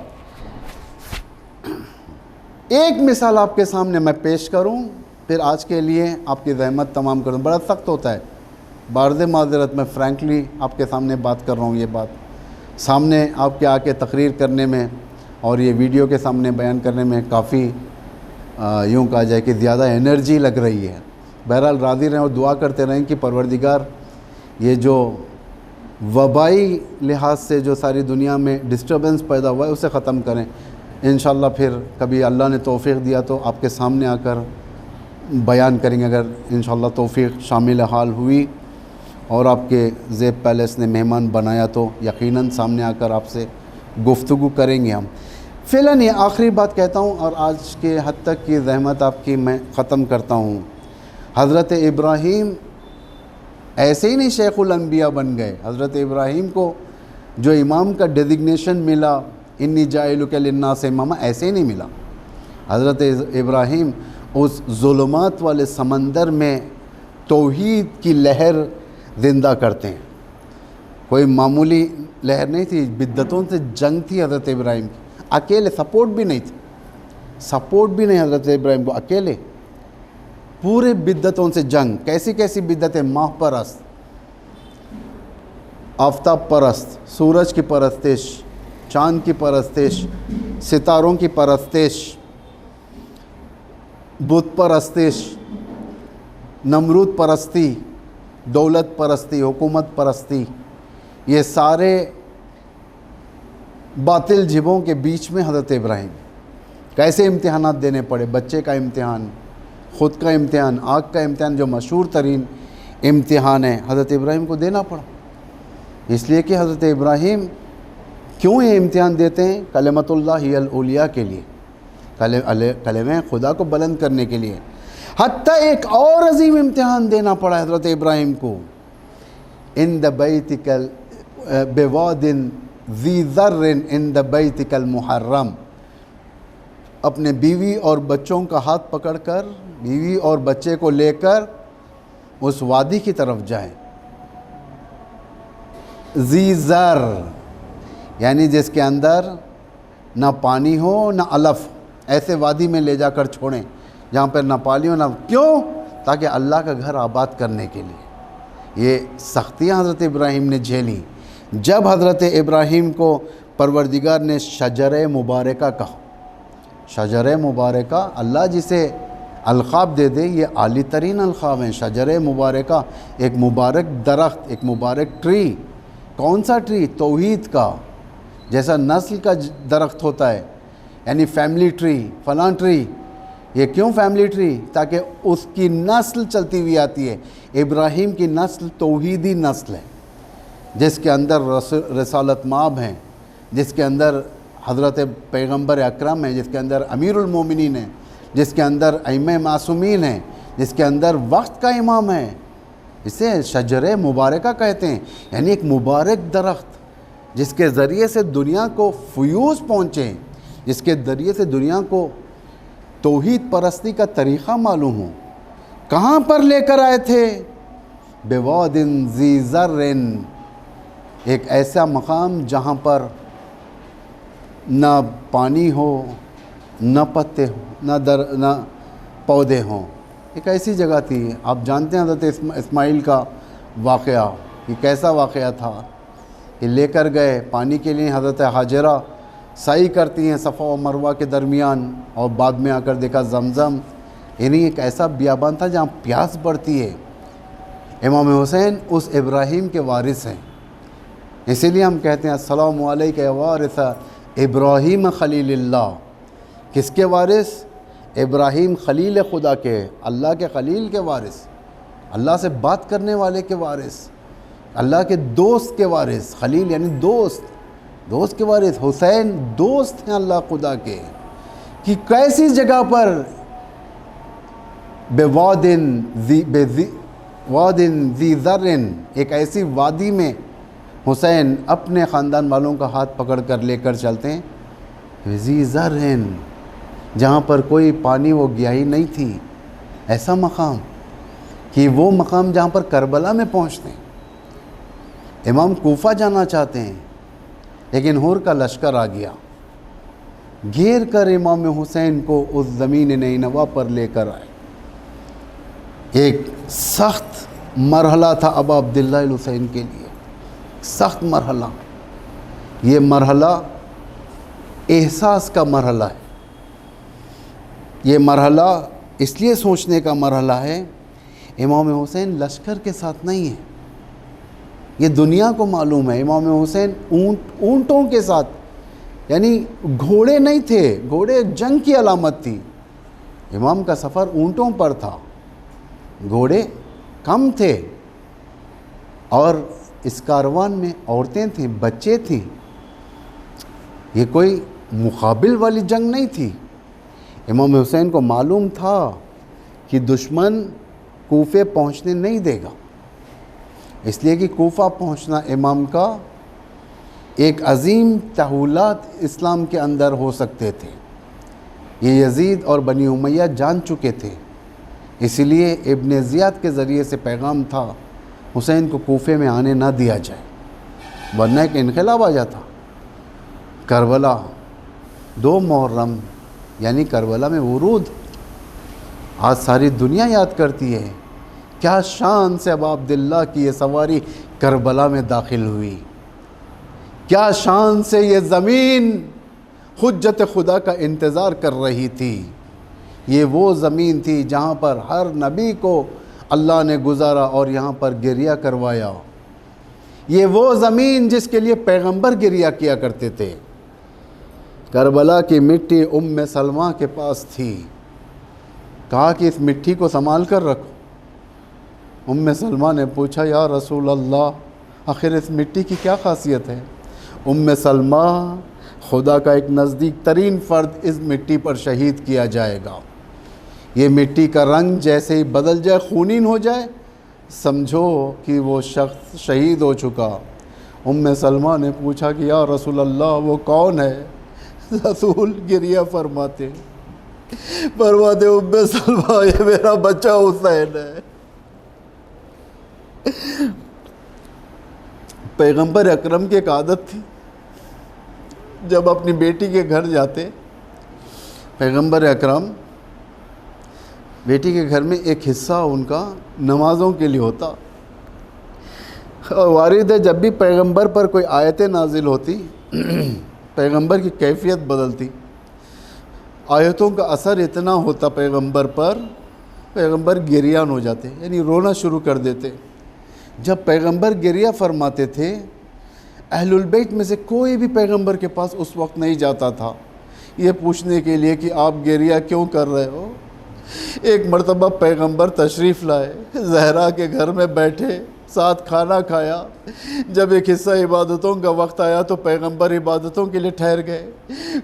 ایک مثال آپ کے سامنے میں پیش کروں، پھر آج کے لیے آپ کی زحمت تمام کروں۔ بڑا سخت ہوتا ہے، بارز معذرت میں فرینکلی آپ کے سامنے بات کر رہا ہوں، یہ بات سامنے آپ کے آ کے تقریر کرنے میں اور یہ ویڈیو کے سامنے بیان کرنے میں کافی یوں کہا جائے کہ زیادہ انرجی لگ رہی ہے۔ بہرحال راضی رہیں اور دعا کرتے رہیں کہ پروردگار یہ جو وبائی لحاظ سے جو ساری دنیا میں ڈسٹربنس پیدا ہوا ہے اسے ختم کریں۔ انشاءاللہ پھر کبھی اللہ نے توفیق دیا تو آپ کے سامنے آ کر بیان کریں گے، اگر انشاءاللہ توفیق شامل حال ہوئی اور آپ کے زیب پیلس نے مہمان بنایا تو یقیناً سامنے آ کر آپ سے گفتگو کریں گے ہم۔ فی الحال یہ آخری بات کہتا ہوں اور آج کے حد تک کی زحمت آپ کی میں ختم کرتا ہوں۔ حضرت ابراہیم ایسے ہی نہیں شیخ الانبیاء بن گئے۔ حضرت ابراہیم کو جو امام کا ڈیزگنیشن ملا، انی جاعلک للناس اماما، ایسے ہی نہیں ملا۔ حضرت ابراہیم اس ظلمات والے سمندر میں توحید کی لہر زندہ کرتے ہیں۔ کوئی معمولی لہر نہیں تھی، بدعتوں سے جنگ تھی حضرت ابراہیم کی، اکیلے، سپورٹ بھی نہیں تھی، سپورٹ بھی نہیں حضرت ابراہیم کو، اکیلے پورے بدعتوں سے جنگ. کیسی کیسی بدعتیں؟ ماہ پرست، آفتاب پرست، سورج کی پرستش، چاند کی پرستش، ستاروں کی پرستش، بت پرستش، نمرود پرستی، دولت پرستی، حکومت پرستی. یہ سارے باطل جبوں کے بیچ میں حضرت ابراہیم کیسے امتحانات دینے پڑے. بچے کا امتحان، خود کا امتحان، آنکھ کا امتحان، جو مشہور ترین امتحان ہے، حضرت ابراہیم کو دینا پڑا. اس لیے کہ حضرت ابراہیم کیوں یہ امتحان دیتے ہیں؟ کلمۃ اللہ ہی العلیٰ کے لیے، کلمہ خدا کو بلند کرنے کے لیے. حتیٰ ایک اور عظیم امتحان دینا پڑا حضرت ابراہیم کو. عند بیتک بواد ذی ذر عند بیتک المحرم. اپنے بیوی اور بچوں کا ہاتھ پکڑ کر، بیوی اور بچے کو لے کر اس وادی کی طرف جائیں. ذی ذر یعنی جس کے اندر نہ پانی ہو نہ علف، ایسے وادی میں لے جا کر چھوڑیں جہاں پر نہ پانی ہو نہ. کیوں؟ تاکہ اللہ کا گھر آباد کرنے کے لیے. یہ سختیاں حضرت ابراہیم نے جھیلی. جب حضرت ابراہیم کو پروردگار نے شجر مبارکہ کہا، شجر مبارکہ، اللہ جسے القاب دے دے یہ عالی ترین القاب ہیں. شجر مبارکہ، ایک مبارک درخت، ایک مبارک ٹری. کون سا ٹری؟ توحید کا. جیسا نسل کا درخت ہوتا ہے، یعنی فیملی ٹری، فلاں ٹری. یہ کیوں فیملی ٹری؟ تاکہ اس کی نسل چلتی ہوئی آتی ہے. ابراہیم کی نسل توحیدی نسل ہے، جس کے اندر رسالت مآب ہیں، جس کے اندر حضرت پیغمبر اکرم ہیں، جس کے اندر امیر المومنین ہیں، جس کے اندر ائمہ معصومین ہیں، جس کے اندر وقت کا امام ہے. اسے شجر مبارکہ کہتے ہیں، یعنی ایک مبارک درخت جس کے ذریعے سے دنیا کو فیوز پہنچے، جس کے ذریعے سے دنیا کو توحید پرستی کا طریقہ معلوم ہو. کہاں پر لے کر آئے تھے؟ بواد ذی ذر، ایک ایسا مقام جہاں پر نہ پانی ہو، نہ پتے ہوں، نہ پودے ہوں. ایک ایسی جگہ تھی. آپ جانتے ہیں حضرت اسماعیل کا واقعہ، یہ کیسا واقعہ تھا. یہ لے کر گئے پانی کے لیے. حضرت حاجرہ سعی کرتی ہیں صفا و مروہ کے درمیان، اور بعد میں آ کر دیکھا زمزم. یعنی ایک ایسا بیابان تھا جہاں پیاس بڑھتی ہے. امام حسین اس ابراہیم کے وارث ہیں، اسی لیے ہم کہتے ہیں السلام علیکہ یا وارث ابراہیم خلیل اللہ. کس کے وارث؟ ابراہیم خلیل خدا کے، اللہ کے خلیل کے وارث، اللہ سے بات کرنے والے کے وارث، اللہ کے دوست کے وارث. خلیل یعنی دوست، دوست کے وارث. حسین دوست ہیں اللہ خدا کے. کہ کیسی جگہ پر؟ بواد ذی ذر، ایک ایسی وادی میں حسین اپنے خاندان والوں کا ہاتھ پکڑ کر لے کر چلتے ہیں. ذی ذر، جہاں پر کوئی پانی و گیاہی نہیں تھی. ایسا مقام کہ وہ مقام جہاں پر کربلا میں پہنچتے ہیں. امام کوفہ جانا چاہتے ہیں، لیکن ہور کا لشکر آ گیا، گھیر کر امام حسین کو اس زمین نینوا پر لے کر آئے. ایک سخت مرحلہ تھا ابا عبداللہ الحسین کے لیے، سخت مرحلہ. یہ مرحلہ احساس کا مرحلہ ہے. یہ مرحلہ اس لیے سوچنے کا مرحلہ ہے. امام حسین لشکر کے ساتھ نہیں ہے، یہ دنیا کو معلوم ہے. امام حسین اونٹوں کے ساتھ، یعنی گھوڑے نہیں تھے. گھوڑے جنگ کی علامت تھی. امام کا سفر اونٹوں پر تھا، گھوڑے کم تھے. اور اس کاروان میں عورتیں تھیں، بچے تھیں. یہ کوئی مقابل والی جنگ نہیں تھی. امام حسین کو معلوم تھا کہ دشمن کوفے پہنچنے نہیں دے گا، اس لیے کہ کوفہ پہنچنا امام کا ایک عظیم تحولات اسلام کے اندر ہو سکتے تھے. یہ یزید اور بنی امیہ جان چکے تھے. اسی لیے ابن زیاد کے ذریعے سے پیغام تھا حسین کو کوفے میں آنے نہ دیا جائے، ورنہ ایک انقلاب آ جاتا. کربلا 2 محرم یعنی کربلا میں ورود آج ساری دنیا یاد کرتی ہے. کیا شان سے ابا عبداللہ کی یہ سواری کربلا میں داخل ہوئی، کیا شان سے یہ زمین حجت خدا کا انتظار کر رہی تھی. یہ وہ زمین تھی جہاں پر ہر نبی کو اللہ نے گزارا اور یہاں پر گریہ کروایا. یہ وہ زمین جس کے لیے پیغمبر گریہ کیا کرتے تھے. کربلا کی مٹی ام سلمہ کے پاس تھی. کہا کہ اس مٹی کو سنبھال کر رکھو. ام سلمہ نے پوچھا یا رسول اللہ آخر اس مٹی کی کیا خاصیت ہے؟ ام سلمہ خدا کا ایک نزدیک ترین فرد اس مٹی پر شہید کیا جائے گا. یہ مٹی کا رنگ جیسے ہی بدل جائے، خونین ہو جائے، سمجھو کہ وہ شخص شہید ہو چکا. ام سلمہ نے پوچھا کہ یا رسول اللہ وہ کون ہے؟ رسول گریہ فرماتے ام سلمہ یہ میرا بچہ حسین ہے. پیغمبر اکرم کی ایک عادت تھی، جب اپنی بیٹی کے گھر جاتے پیغمبر اکرم، بیٹی کے گھر میں ایک حصہ ان کا نمازوں کے لیے ہوتا. اور وارد ہے جب بھی پیغمبر پر کوئی آیتیں نازل ہوتی پیغمبر کی کیفیت بدلتی. آیتوں کا اثر اتنا ہوتا پیغمبر پر، پیغمبر گریان ہو جاتے، یعنی رونا شروع کر دیتے. جب پیغمبر گریہ فرماتے تھے اہل البیت میں سے کوئی بھی پیغمبر کے پاس اس وقت نہیں جاتا تھا یہ پوچھنے کے لیے کہ آپ گریہ کیوں کر رہے ہو. ایک مرتبہ پیغمبر تشریف لائے، زہرا کے گھر میں بیٹھے، ساتھ کھانا کھایا. جب ایک حصہ عبادتوں کا وقت آیا تو پیغمبر عبادتوں کے لیے ٹھہر گئے.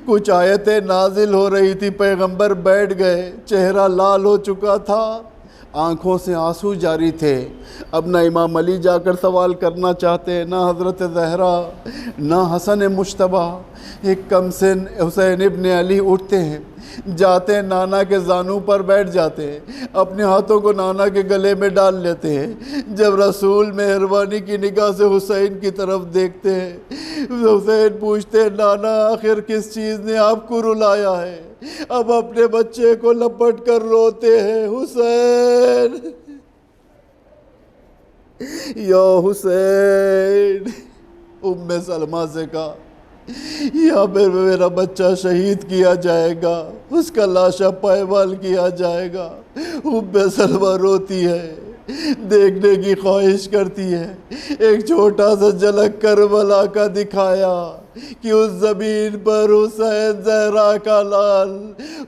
کچھ آیتیں نازل ہو رہی تھی، پیغمبر بیٹھ گئے. چہرہ لال ہو چکا تھا، آنکھوں سے آنسو جاری تھے. اب نہ امام علی جا کر سوال کرنا چاہتے، نہ حضرت زہرا، نہ حسن مجتبیٰ. ایک کم سن حسین ابن علی اٹھتے ہیں، جاتے ہیں نانا کے زانوں پر بیٹھ جاتے ہیں، اپنے ہاتھوں کو نانا کے گلے میں ڈال لیتے ہیں. جب رسول مہربانی کی نگاہ سے حسین کی طرف دیکھتے ہیں، حسین پوچھتے ہیں نانا آخر کس چیز نے آپ کو رلایا ہے؟ اب اپنے بچے کو لپٹ کر روتے ہیں، حسین یا حسین. ام سلمہ سے کہا یا میرا بچہ شہید کیا جائے گا، اس کا لاشا پائمال کیا جائے گا. ام سلمہ روتی ہے، دیکھنے کی خواہش کرتی ہے. ایک چھوٹا سا جھلک کربلا کا دکھایا کہ اس زمین پر حسین زہرا کا لال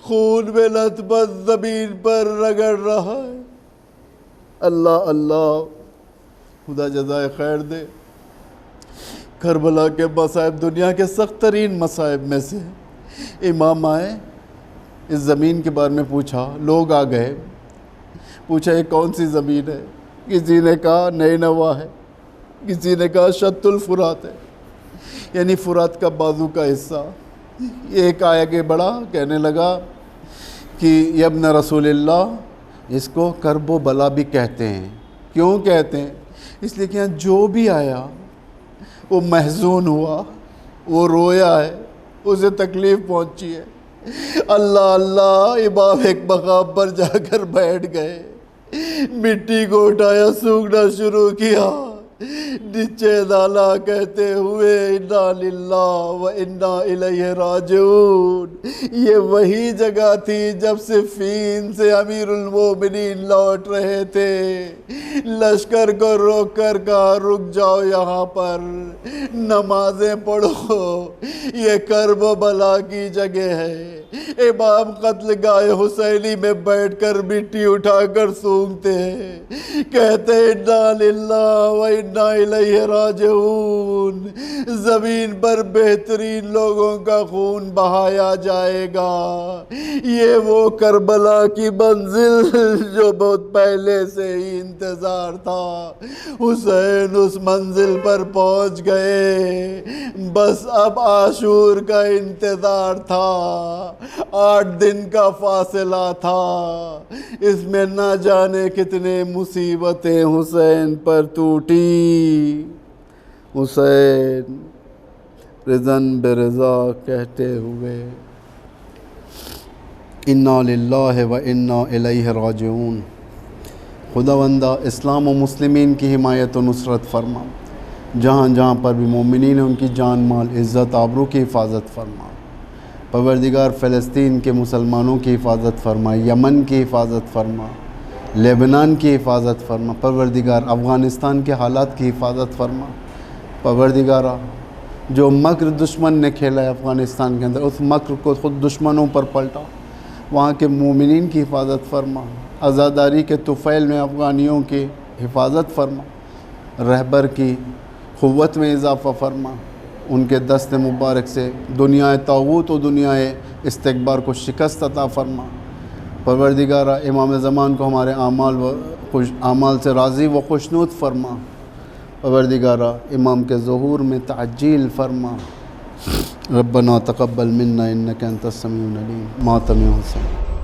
خون میں لت پت زمین پر رگڑ رہا ہے. اللہ اللہ خدا جزائے خیر دے. کربلا کے مصائب دنیا کے سخت ترین مصائب میں سے. امام آئے، اس زمین کے بارے میں پوچھا، لوگ آ گئے، پوچھا یہ کون سی زمین ہے؟ کسی نے کہا نینوا ہے، کسی نے کہا شط الفرات ہے، یعنی فرات کا بازو کا حصہ. ایک آیا کہ بڑا کہنے لگا کہ یہ ابن رسول اللہ اس کو کرب و بلا بھی کہتے ہیں. کیوں کہتے ہیں؟ اس لیے کہ یہاں جو بھی آیا وہ محزون ہوا، وہ رویا ہے، اسے تکلیف پہنچی ہے. اللہ اللہ امام ایک مقام پر جا کر بیٹھ گئے، مٹی کو اٹھایا، سونگنا شروع کیا، نیچے ڈالا کہتے ہوئے انا للہ و انا الیہ راجعون. یہ وہی جگہ تھی جب صفین سے امیر المومنین لوٹ رہے تھے. لشکر کو روک کر کہا رک جاؤ، یہاں پر نمازیں پڑھو، یہ کرب و بلا کی جگہ ہے. امام قتل گاہ حسینی میں بیٹھ کر مٹی اٹھا کر سونگتے ہیں، کہتے انا للہ و انا الیہ راجعون. زمین پر بہترین لوگوں کا خون بہایا جائے گا. یہ وہ کربلا کی منزل جو بہت پہلے سے ہی انتظار تھا. حسین اس منزل پر پہنچ گئے، بس اب عاشور کا انتظار تھا. 8 دن کا فاصلہ تھا. اس میں نہ جانے کتنے مصیبتیں حسین پر ٹوٹی. حسین رضن برضا کہتے ہوئے انا للہ و انا الیہ راجعون۔ خداوندہ اسلام و مسلمین کی حمایت و نصرت فرما، جہاں جہاں پر بھی مومنین ہیں ان کی جان مال عزت آبرو کی حفاظت فرما۔ پروردگار فلسطین کے مسلمانوں کی حفاظت فرما، یمن کی حفاظت فرما، لیبنان کی حفاظت فرما۔ پروردگار افغانستان کے حالات کی حفاظت فرما۔ پروردگارہ جو مکر دشمن نے کھیلا ہے افغانستان کے اندر، اس مکر کو خود دشمنوں پر پلٹا، وہاں کے مومنین کی حفاظت فرما۔ عزاداری کے طفیل میں افغانیوں کی حفاظت فرما، رہبر کی قوت میں اضافہ فرما، ان کے دست مبارک سے دنیا طاغوت و دنیا استکبار کو شکست عطا فرما۔ پروردگارہ امام زمان کو ہمارے اعمال سے راضی و خوشنود فرما۔ پروردگارہ امام کے ظہور میں تعجیل فرما۔ ربنا تقبل منا انک انت السمیع العلیم۔ ماتم حسین۔